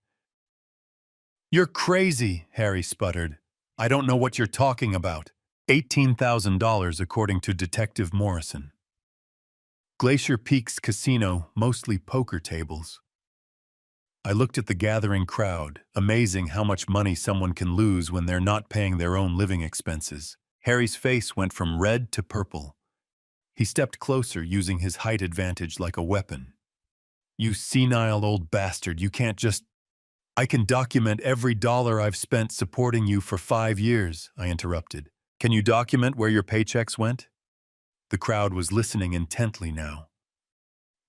"You're crazy," Harry sputtered. "I don't know what you're talking about." $18,000 according to Detective Morrison. Glacier Peak's casino, mostly poker tables. I looked at the gathering crowd, amazing how much money someone can lose when they're not paying their own living expenses. Harry's face went from red to purple. He stepped closer, using his height advantage like a weapon. "You senile old bastard, you can't just—" "I can document every dollar I've spent supporting you for 5 years," I interrupted. "Can you document where your paychecks went?" The crowd was listening intently now.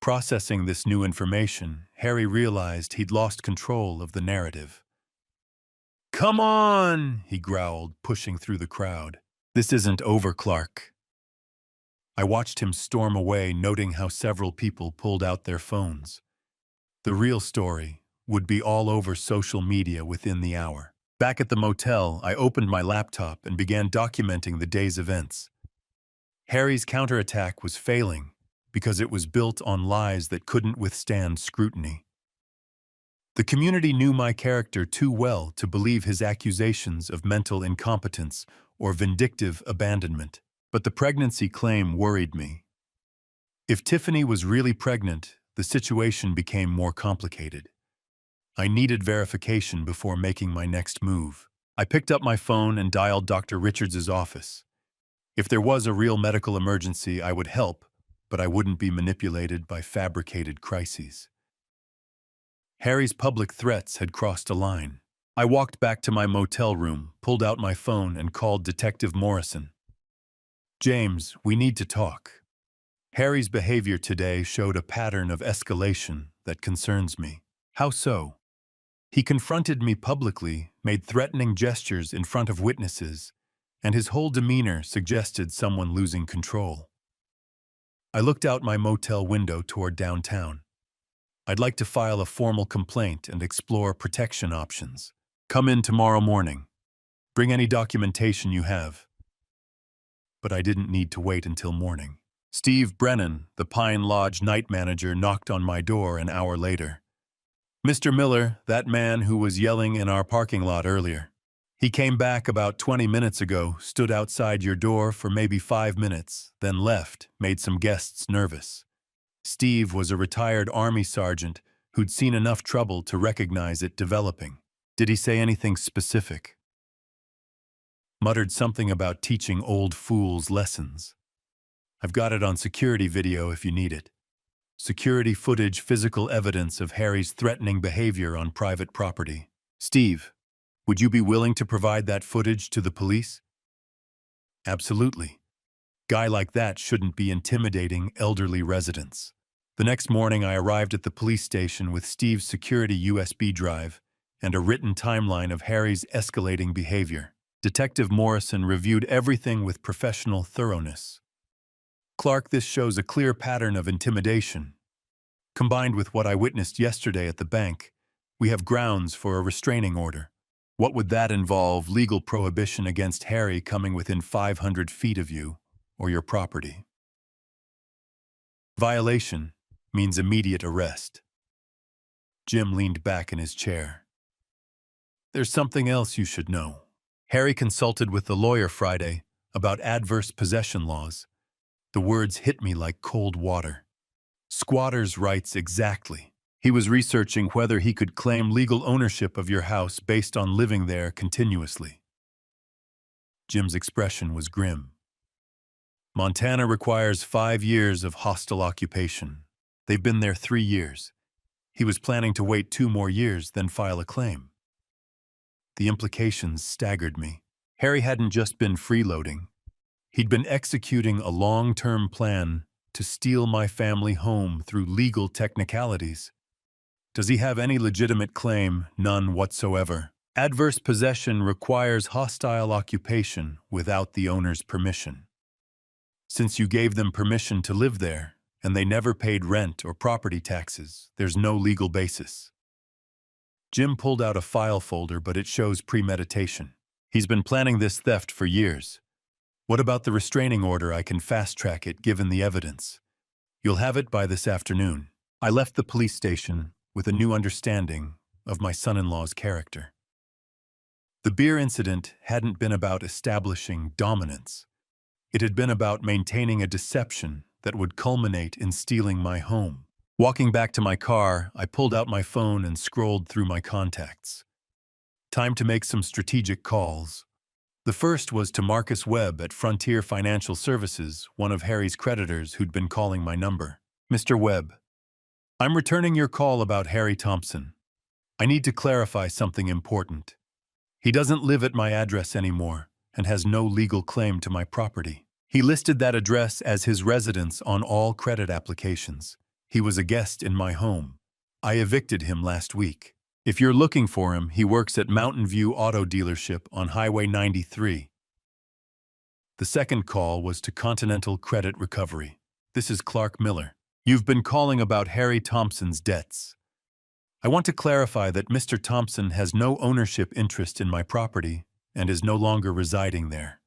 Processing this new information, Harry realized he'd lost control of the narrative. "Come on," he growled, pushing through the crowd. "This isn't over, Clark." I watched him storm away, noting how several people pulled out their phones. The real story would be all over social media within the hour. Back at the motel, I opened my laptop and began documenting the day's events. Harry's counterattack was failing because it was built on lies that couldn't withstand scrutiny. The community knew my character too well to believe his accusations of mental incompetence or vindictive abandonment. But the pregnancy claim worried me. If Tiffany was really pregnant, the situation became more complicated. I needed verification before making my next move. I picked up my phone and dialed Dr. Richards' office. If there was a real medical emergency, I would help, but I wouldn't be manipulated by fabricated crises. Harry's public threats had crossed a line. I walked back to my motel room, pulled out my phone, and called Detective Morrison. "James, we need to talk. Harry's behavior today showed a pattern of escalation that concerns me." "How so?" "He confronted me publicly, made threatening gestures in front of witnesses, and his whole demeanor suggested someone losing control." I looked out my motel window toward downtown. "I'd like to file a formal complaint and explore protection options. Come in tomorrow morning. Bring any documentation you have." But I didn't need to wait until morning. Steve Brennan, the Pine Lodge night manager, knocked on my door an hour later. "Mr. Miller, that man who was yelling in our parking lot earlier. He came back about 20 minutes ago, stood outside your door for maybe 5 minutes, then left, made some guests nervous. Steve was a retired Army sergeant who'd seen enough trouble to recognize it developing." "Did he say anything specific?" "Muttered something about teaching old fools lessons. I've got it on security video if you need it. Security footage, physical evidence of Harry's threatening behavior on private property. Steve, would you be willing to provide that footage to the police?" "Absolutely. Guy like that shouldn't be intimidating elderly residents." The next morning, I arrived at the police station with Steve's security USB drive and a written timeline of Harry's escalating behavior. Detective Morrison reviewed everything with professional thoroughness. "Clark, this shows a clear pattern of intimidation. Combined with what I witnessed yesterday at the bank, we have grounds for a restraining order. What would that involve? Legal prohibition against Harry coming within 500 feet of you or your property. Violation means immediate arrest." Jim leaned back in his chair. "There's something else you should know. Harry consulted with the lawyer Friday about adverse possession laws. The words hit me like cold water. Squatters' rights exactly. He was researching whether he could claim legal ownership of your house based on living there continuously." Jim's expression was grim. "Montana requires 5 years of hostile occupation. They've been there 3 years. He was planning to wait 2 more years, then file a claim." The implications staggered me. Harry hadn't just been freeloading. He'd been executing a long-term plan to steal my family home through legal technicalities. Does he have any legitimate claim? None whatsoever. Adverse possession requires hostile occupation without the owner's permission. Since you gave them permission to live there, and they never paid rent or property taxes, there's no legal basis. Jim pulled out a file folder, but it shows premeditation. He's been planning this theft for years. What about the restraining order? I can fast-track it given the evidence. You'll have it by this afternoon. I left the police station with a new understanding of my son-in-law's character. The beer incident hadn't been about establishing dominance. It had been about maintaining a deception that would culminate in stealing my home. Walking back to my car, I pulled out my phone and scrolled through my contacts. Time to make some strategic calls. The first was to Marcus Webb at Frontier Financial Services, one of Harry's creditors who'd been calling my number. Mr. Webb, I'm returning your call about Harry Thompson. I need to clarify something important. He doesn't live at my address anymore and has no legal claim to my property. He listed that address as his residence on all credit applications. He was a guest in my home. I evicted him last week. If you're looking for him, he works at Mountain View Auto Dealership on Highway 93. The second call was to Continental Credit Recovery. This is Clark Miller. You've been calling about Harry Thompson's debts. I want to clarify that Mr. Thompson has no ownership interest in my property and is no longer residing there.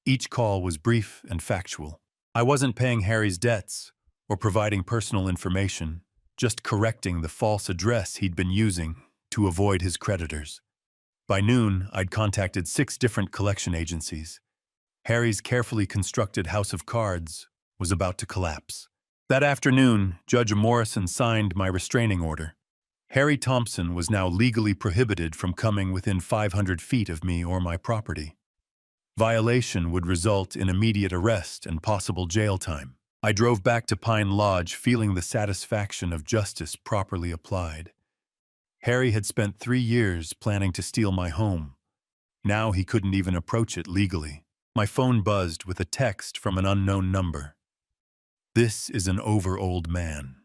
Each call was brief and factual. I wasn't paying Harry's debts or providing personal information, just correcting the false address he'd been using to avoid his creditors. By noon, I'd contacted 6 different collection agencies. Harry's carefully constructed house of cards was about to collapse. That afternoon, Judge Morrison signed my restraining order. Harry Thompson was now legally prohibited from coming within 500 feet of me or my property. Violation would result in immediate arrest and possible jail time. I drove back to Pine Lodge feeling the satisfaction of justice properly applied. Harry had spent 3 years planning to steal my home. Now he couldn't even approach it legally. My phone buzzed with a text from an unknown number. This is an over-old man.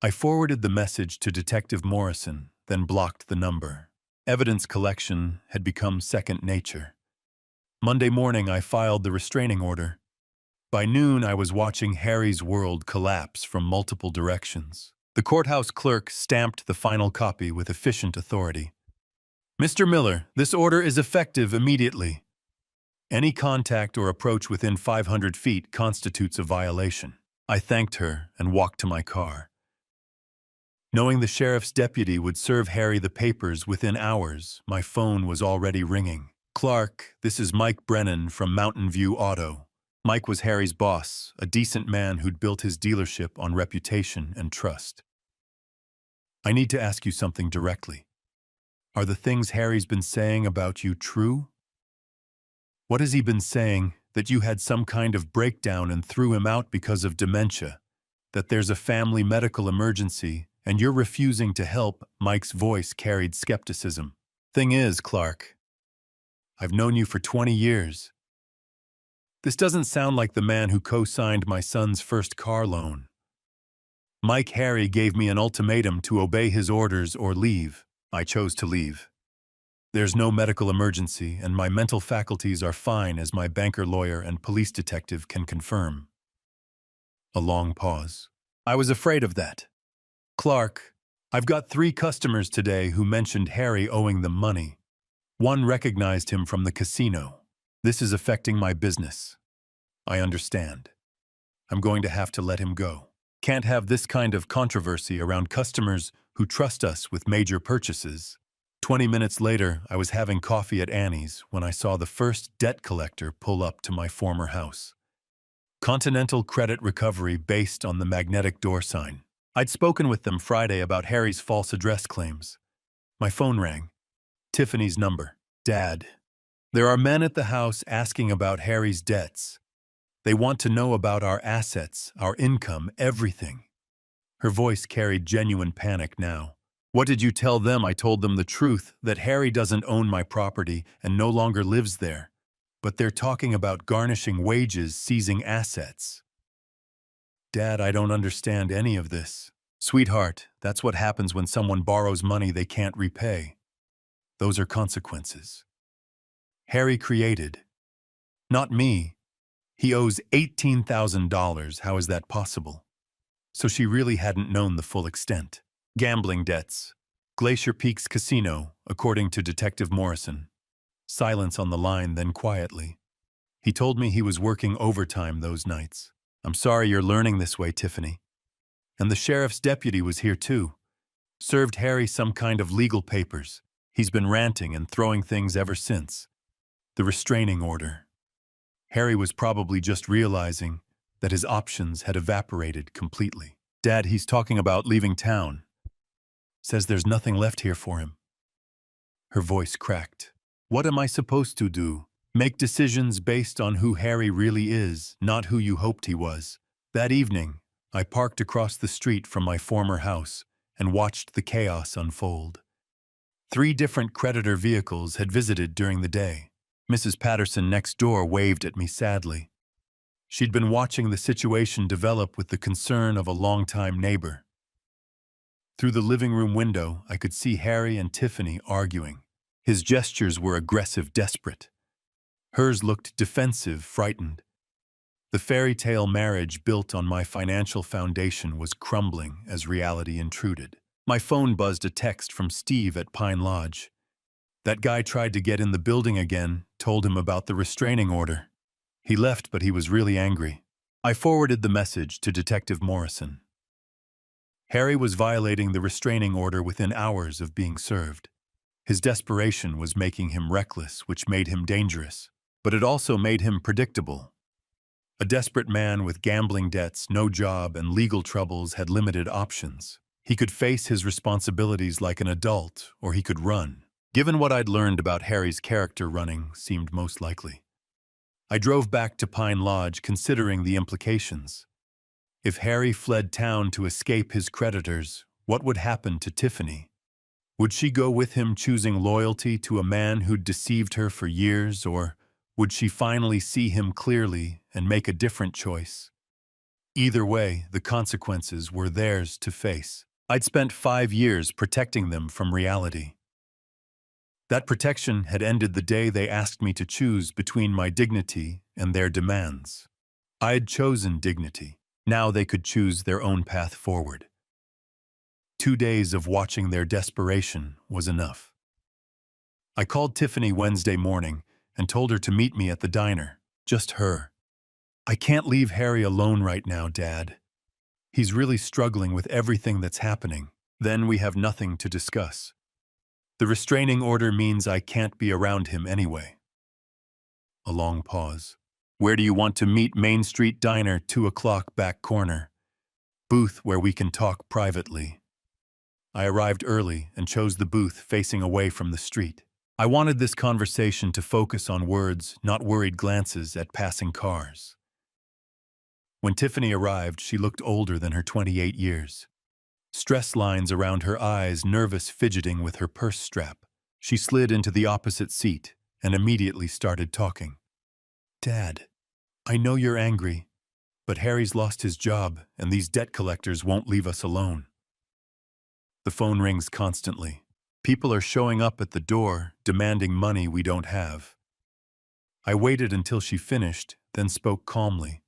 I forwarded the message to Detective Morrison, then blocked the number. Evidence collection had become second nature. Monday morning, I filed the restraining order. By noon, I was watching Harry's world collapse from multiple directions. The courthouse clerk stamped the final copy with efficient authority. Mr. Miller, this order is effective immediately. Any contact or approach within 500 feet constitutes a violation. I thanked her and walked to my car. Knowing the sheriff's deputy would serve Harry the papers within hours, my phone was already ringing. Clark, this is Mike Brennan from Mountain View Auto. Mike was Harry's boss, a decent man who'd built his dealership on reputation and trust. I need to ask you something directly. Are the things Harry's been saying about you true? What has he been saying, that you had some kind of breakdown and threw him out because of dementia, that there's a family medical emergency, and you're refusing to help? Mike's voice carried skepticism. Thing is, Clark, I've known you for 20 years. This doesn't sound like the man who co-signed my son's first car loan. Mike Harry gave me an ultimatum to obey his orders or leave. I chose to leave. There's no medical emergency, and my mental faculties are fine, as my banker lawyer and police detective can confirm. A long pause. I was afraid of that. Clark, I've got 3 customers today who mentioned Harry owing them money. One recognized him from the casino. This is affecting my business. I understand. I'm going to have to let him go. Can't have this kind of controversy around customers who trust us with major purchases. 20 minutes later, I was having coffee at Annie's when I saw the first debt collector pull up to my former house. Continental Credit Recovery, based on the magnetic door sign. I'd spoken with them Friday about Harry's false address claims. My phone rang. Tiffany's number. Dad, there are men at the house asking about Harry's debts. They want to know about our assets, our income, everything. Her voice carried genuine panic now. What did you tell them? I told them the truth, that Harry doesn't own my property and no longer lives there. But they're talking about garnishing wages, seizing assets. Dad, I don't understand any of this. Sweetheart, that's what happens when someone borrows money they can't repay. Those are consequences. Harry created. Not me. He owes $18,000. How is that possible? So she really hadn't known the full extent. Gambling debts. Glacier Peaks Casino, according to Detective Morrison. Silence on the line, then quietly. He told me he was working overtime those nights. I'm sorry you're learning this way, Tiffany. And the sheriff's deputy was here too. Served Harry some kind of legal papers. He's been ranting and throwing things ever since. The restraining order. Harry was probably just realizing that his options had evaporated completely. Dad, he's talking about leaving town. Says there's nothing left here for him. Her voice cracked. What am I supposed to do? Make decisions based on who Harry really is, not who you hoped he was. That evening, I parked across the street from my former house and watched the chaos unfold. 3 different creditor vehicles had visited during the day. Mrs. Patterson next door waved at me sadly. She'd been watching the situation develop with the concern of a longtime neighbor. Through the living room window, I could see Harry and Tiffany arguing. His gestures were aggressive, desperate. Hers looked defensive, frightened. The fairy tale marriage built on my financial foundation was crumbling as reality intruded. My phone buzzed a text from Steve at Pine Lodge. That guy tried to get in the building again, told him about the restraining order. He left, but he was really angry. I forwarded the message to Detective Morrison. Harry was violating the restraining order within hours of being served. His desperation was making him reckless, which made him dangerous, but it also made him predictable. A desperate man with gambling debts, no job, and legal troubles had limited options. He could face his responsibilities like an adult, or he could run. Given what I'd learned about Harry's character, running seemed most likely. I drove back to Pine Lodge considering the implications. If Harry fled town to escape his creditors, what would happen to Tiffany? Would she go with him, choosing loyalty to a man who'd deceived her for years, or would she finally see him clearly and make a different choice? Either way, the consequences were theirs to face. I'd spent 5 years protecting them from reality. That protection had ended the day they asked me to choose between my dignity and their demands. I had chosen dignity. Now they could choose their own path forward. 2 days of watching their desperation was enough. I called Tiffany Wednesday morning and told her to meet me at the diner, just her. I can't leave Harry alone right now, Dad. He's really struggling with everything that's happening. Then we have nothing to discuss. The restraining order means I can't be around him anyway. A long pause. Where do you want to meet? Main Street Diner, 2 o'clock, back corner. Booth where we can talk privately. I arrived early and chose the booth facing away from the street. I wanted this conversation to focus on words, not worried glances at passing cars. When Tiffany arrived, she looked older than her 28 years. Stress lines around her eyes, nervous fidgeting with her purse strap. She slid into the opposite seat and immediately started talking. Dad, I know you're angry, but Harry's lost his job and these debt collectors won't leave us alone. The phone rings constantly. People are showing up at the door, demanding money we don't have. I waited until she finished, then spoke calmly.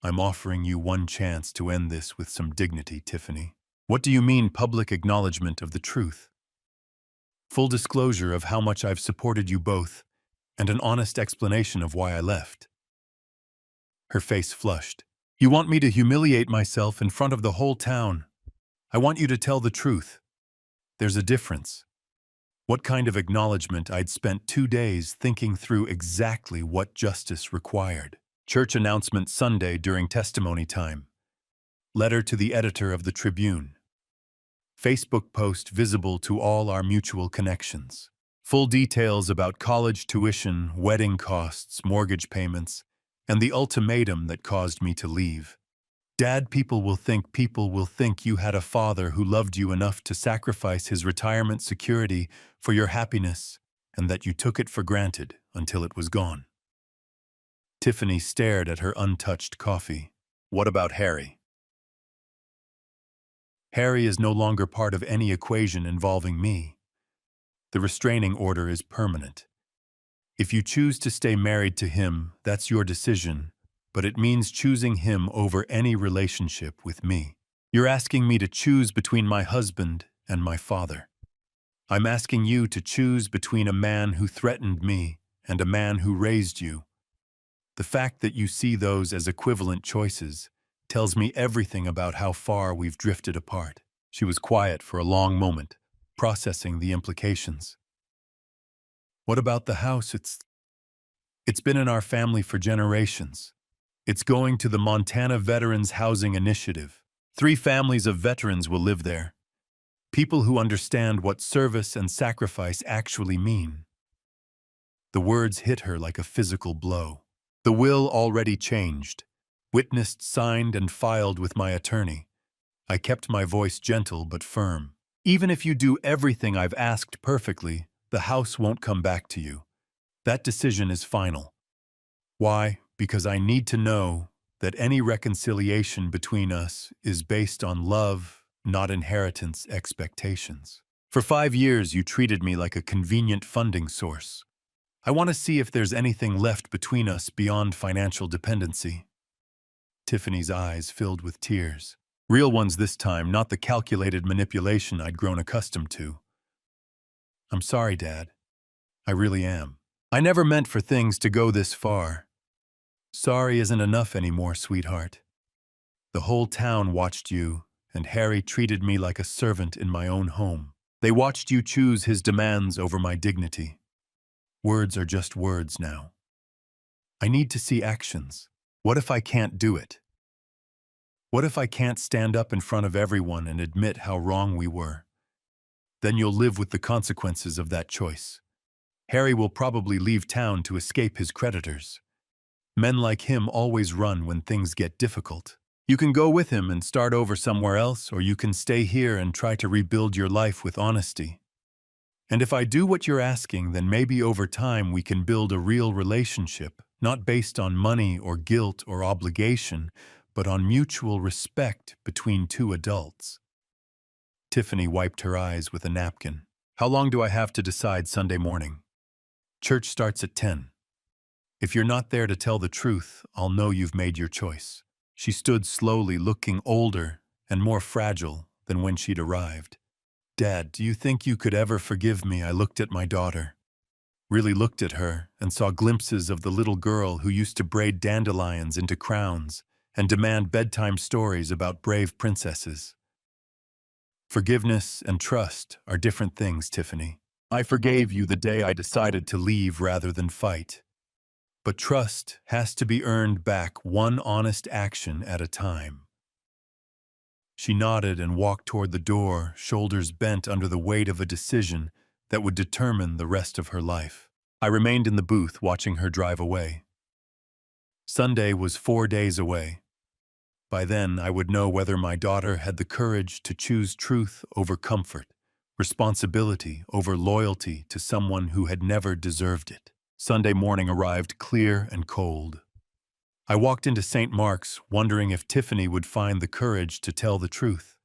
I'm offering you one chance to end this with some dignity, Tiffany. What do you mean, public acknowledgement of the truth? Full disclosure of how much I've supported you both, and an honest explanation of why I left. Her face flushed. You want me to humiliate myself in front of the whole town? I want you to tell the truth. There's a difference. What kind of acknowledgement? I'd spent 2 days thinking through exactly what justice required. Church announcement Sunday during testimony time. Letter to the editor of the Tribune. Facebook post visible to all our mutual connections. Full details about college tuition, wedding costs, mortgage payments, and the ultimatum that caused me to leave. Dad, people will think you had a father who loved you enough to sacrifice his retirement security for your happiness, and that you took it for granted until it was gone. Tiffany stared at her untouched coffee. What about Harry? Harry is no longer part of any equation involving me. The restraining order is permanent. If you choose to stay married to him, that's your decision, but it means choosing him over any relationship with me. You're asking me to choose between my husband and my father. I'm asking you to choose between a man who threatened me and a man who raised you. The fact that you see those as equivalent choices tells me everything about how far we've drifted apart. She was quiet for a long moment, processing the implications. What about the house? It's been in our family for generations. It's going to the Montana Veterans Housing Initiative. 3 families of veterans will live there. People who understand what service and sacrifice actually mean. The words hit her like a physical blow. The will already changed, witnessed, signed, and filed with my attorney. I kept my voice gentle but firm. Even if you do everything I've asked perfectly, the house won't come back to you. That decision is final. Why? Because I need to know that any reconciliation between us is based on love, not inheritance expectations. For 5 years, you treated me like a convenient funding source. I want to see if there's anything left between us beyond financial dependency. Tiffany's eyes filled with tears. Real ones this time, not the calculated manipulation I'd grown accustomed to. I'm sorry, Dad. I really am. I never meant for things to go this far. Sorry isn't enough anymore, sweetheart. The whole town watched you, and Harry treated me like a servant in my own home. They watched you choose his demands over my dignity. Words are just words now. I need to see actions. What if I can't do it? What if I can't stand up in front of everyone and admit how wrong we were? Then you'll live with the consequences of that choice. Harry will probably leave town to escape his creditors. Men like him always run when things get difficult. You can go with him and start over somewhere else, or you can stay here and try to rebuild your life with honesty. And if I do what you're asking, then maybe over time we can build a real relationship, not based on money or guilt or obligation, but on mutual respect between 2 adults. Tiffany wiped her eyes with a napkin. How long do I have to decide Sunday morning? Church starts at 10. If you're not there to tell the truth, I'll know you've made your choice. She stood slowly, looking older and more fragile than when she'd arrived. Dad, do you think you could ever forgive me? I looked at my daughter. Really looked at her and saw glimpses of the little girl who used to braid dandelions into crowns and demand bedtime stories about brave princesses. Forgiveness and trust are different things, Tiffany. I forgave you the day I decided to leave rather than fight. But trust has to be earned back one honest action at a time. She nodded and walked toward the door, shoulders bent under the weight of a decision that would determine the rest of her life. I remained in the booth watching her drive away. Sunday was 4 days away. By then, I would know whether my daughter had the courage to choose truth over comfort, responsibility over loyalty to someone who had never deserved it. Sunday morning arrived clear and cold. I walked into St. Mark's, wondering if Tiffany would find the courage to tell the truth.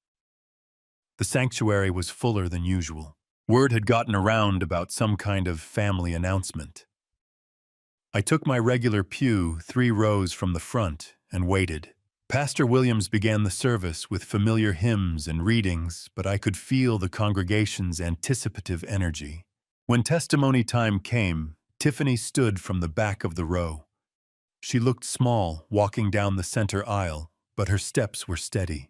The sanctuary was fuller than usual. Word had gotten around about some kind of family announcement. I took my regular pew 3 rows from the front and waited. Pastor Williams began the service with familiar hymns and readings, but I could feel the congregation's anticipative energy. When testimony time came, Tiffany stood from the back of the row. She looked small, walking down the center aisle, but her steps were steady.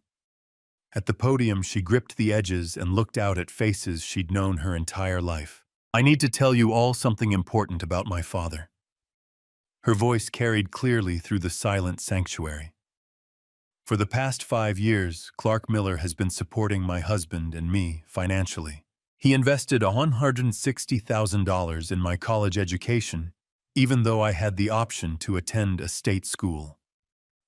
At the podium, she gripped the edges and looked out at faces she'd known her entire life. I need to tell you all something important about my father. Her voice carried clearly through the silent sanctuary. For the past 5 years, Clark Miller has been supporting my husband and me financially. He invested $160,000 in my college education, even though I had the option to attend a state school.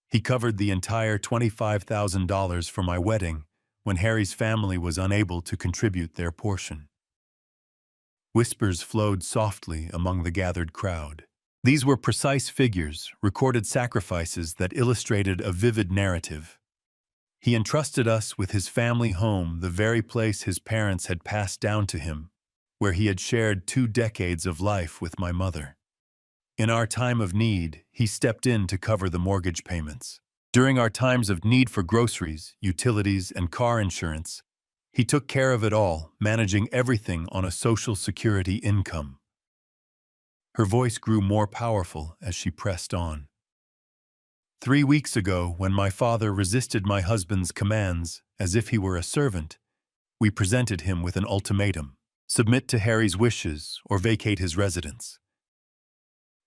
He covered the entire $25,000 for my wedding when Harry's family was unable to contribute their portion. Whispers flowed softly among the gathered crowd. These were precise figures, recorded sacrifices that illustrated a vivid narrative. He entrusted us with his family home, the very place his parents had passed down to him, where he had shared 2 decades of life with my mother. In our time of need, he stepped in to cover the mortgage payments. During our times of need for groceries, utilities, and car insurance, he took care of it all, managing everything on a Social Security income. Her voice grew more powerful as she pressed on. 3 weeks ago, when my father resisted my husband's commands as if he were a servant, we presented him with an ultimatum: submit to Harry's wishes or vacate his residence.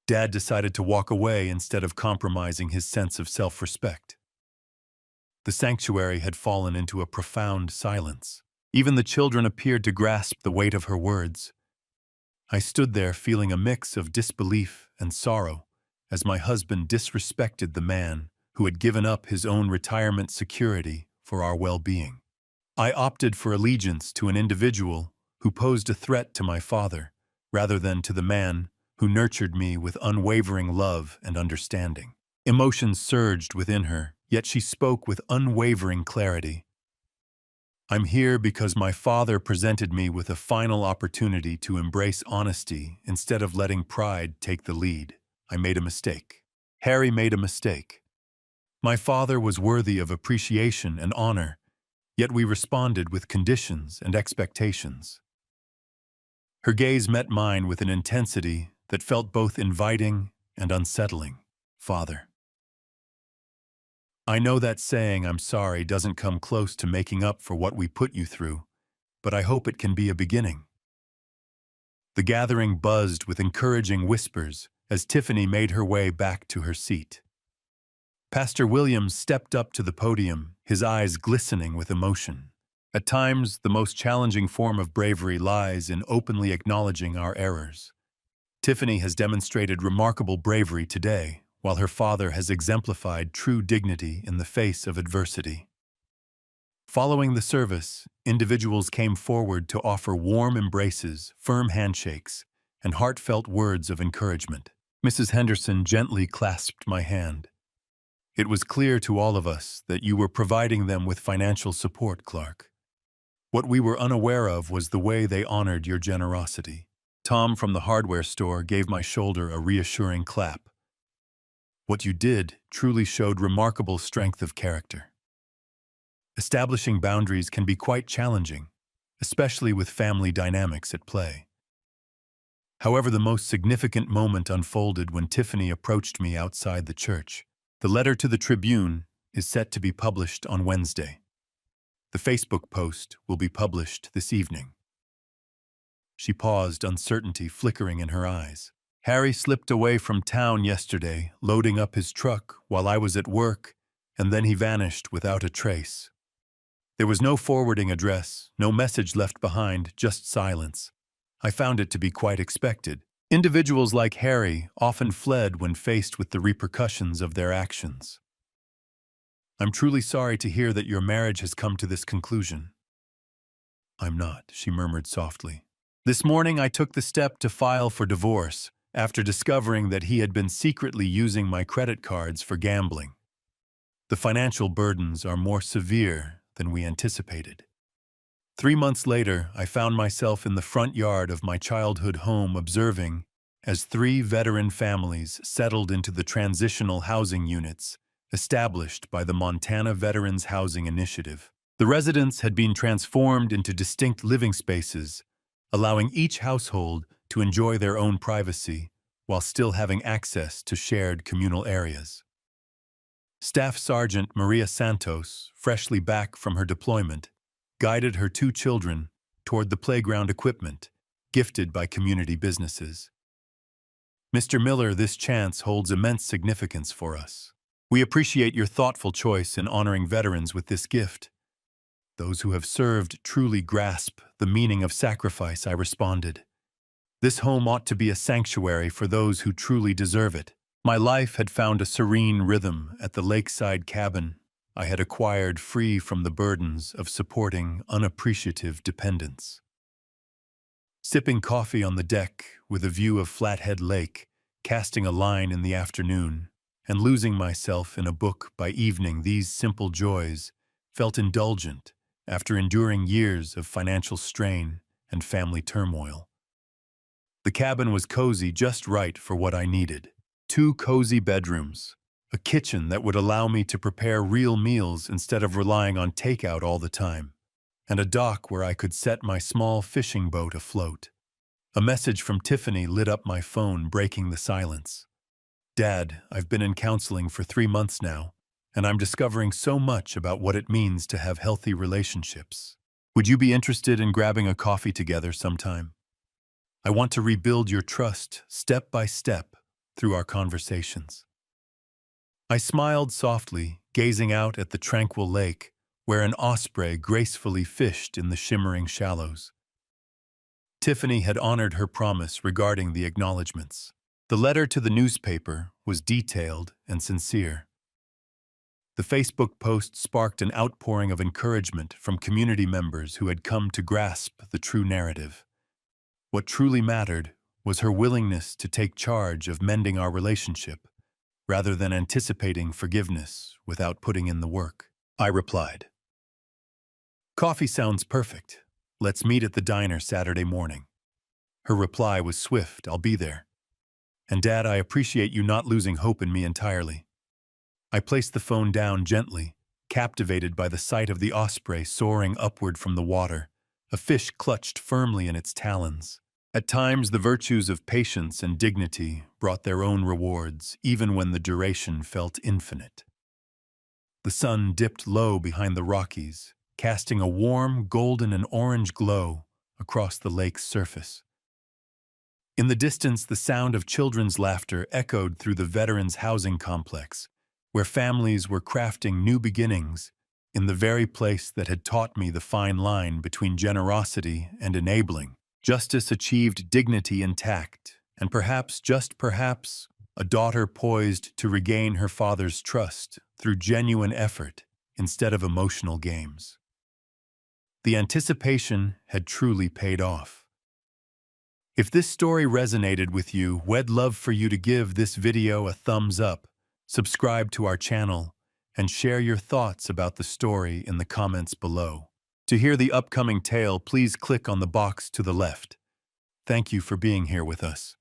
Dad decided to walk away instead of compromising his sense of self-respect. The sanctuary had fallen into a profound silence. Even the children appeared to grasp the weight of her words. I stood there feeling a mix of disbelief and sorrow as my husband disrespected the man who had given up his own retirement security for our well-being. I opted for allegiance to an individual who posed a threat to my father, rather than to the man who nurtured me with unwavering love and understanding. Emotions surged within her, yet she spoke with unwavering clarity. I'm here because my father presented me with a final opportunity to embrace honesty instead of letting pride take the lead. I made a mistake. Harry made a mistake. My father was worthy of appreciation and honor, yet we responded with conditions and expectations. Her gaze met mine with an intensity that felt both inviting and unsettling. Father. I know that saying "I'm sorry" doesn't come close to making up for what we put you through, but I hope it can be a beginning. The gathering buzzed with encouraging whispers as Tiffany made her way back to her seat. Pastor Williams stepped up to the podium, his eyes glistening with emotion. At times, the most challenging form of bravery lies in openly acknowledging our errors. Tiffany has demonstrated remarkable bravery today, while her father has exemplified true dignity in the face of adversity. Following the service, individuals came forward to offer warm embraces, firm handshakes, and heartfelt words of encouragement. Mrs. Henderson gently clasped my hand. It was clear to all of us that you were providing them with financial support, Clark. What we were unaware of was the way they honored your generosity. Tom from the hardware store gave my shoulder a reassuring clap. What you did truly showed remarkable strength of character. Establishing boundaries can be quite challenging, especially with family dynamics at play. However, the most significant moment unfolded when Tiffany approached me outside the church. The letter to the Tribune is set to be published on Wednesday. The Facebook post will be published this evening. She paused, uncertainty flickering in her eyes. Harry slipped away from town yesterday, loading up his truck while I was at work, and then he vanished without a trace. There was no forwarding address, no message left behind, just silence. I found it to be quite expected. Individuals like Harry often fled when faced with the repercussions of their actions. I'm truly sorry to hear that your marriage has come to this conclusion. I'm not, she murmured softly. This morning I took the step to file for divorce after discovering that he had been secretly using my credit cards for gambling. The financial burdens are more severe than we anticipated. 3 months later, I found myself in the front yard of my childhood home observing as 3 veteran families settled into the transitional housing units established by the Montana Veterans Housing Initiative. The residents had been transformed into distinct living spaces, allowing each household to enjoy their own privacy while still having access to shared communal areas. Staff Sergeant Maria Santos, freshly back from her deployment, guided her 2 children toward the playground equipment gifted by community businesses. Mr. Miller, this chance holds immense significance for us. We appreciate your thoughtful choice in honoring veterans with this gift. Those who have served truly grasp the meaning of sacrifice, I responded. This home ought to be a sanctuary for those who truly deserve it. My life had found a serene rhythm at the lakeside cabin I had acquired, free from the burdens of supporting unappreciative dependents. Sipping coffee on the deck with a view of Flathead Lake, casting a line in the afternoon, and losing myself in a book by evening, these simple joys felt indulgent after enduring years of financial strain and family turmoil. The cabin was cozy, just right for what I needed. 2 cozy bedrooms, a kitchen that would allow me to prepare real meals instead of relying on takeout all the time, and a dock where I could set my small fishing boat afloat. A message from Tiffany lit up my phone, breaking the silence. Dad, I've been in counseling for 3 months now, and I'm discovering so much about what it means to have healthy relationships. Would you be interested in grabbing a coffee together sometime? I want to rebuild your trust step by step through our conversations. I smiled softly, gazing out at the tranquil lake where an osprey gracefully fished in the shimmering shallows. Tiffany had honored her promise regarding the acknowledgments. The letter to the newspaper was detailed and sincere. The Facebook post sparked an outpouring of encouragement from community members who had come to grasp the true narrative. What truly mattered was her willingness to take charge of mending our relationship, rather than anticipating forgiveness without putting in the work. I replied, "Coffee sounds perfect. Let's meet at the diner Saturday morning." Her reply was swift, "I'll be there." And Dad, I appreciate you not losing hope in me entirely. I placed the phone down gently, captivated by the sight of the osprey soaring upward from the water, a fish clutched firmly in its talons. At times, the virtues of patience and dignity brought their own rewards, even when the duration felt infinite. The sun dipped low behind the Rockies, casting a warm golden and orange glow across the lake's surface. In the distance, the sound of children's laughter echoed through the veterans' housing complex, where families were crafting new beginnings in the very place that had taught me the fine line between generosity and enabling. Justice achieved dignity intact, and perhaps, just perhaps, a daughter poised to regain her father's trust through genuine effort instead of emotional games. The anticipation had truly paid off. If this story resonated with you, we'd love for you to give this video a thumbs up, subscribe to our channel, and share your thoughts about the story in the comments below. To hear the upcoming tale, please click on the box to the left. Thank you for being here with us.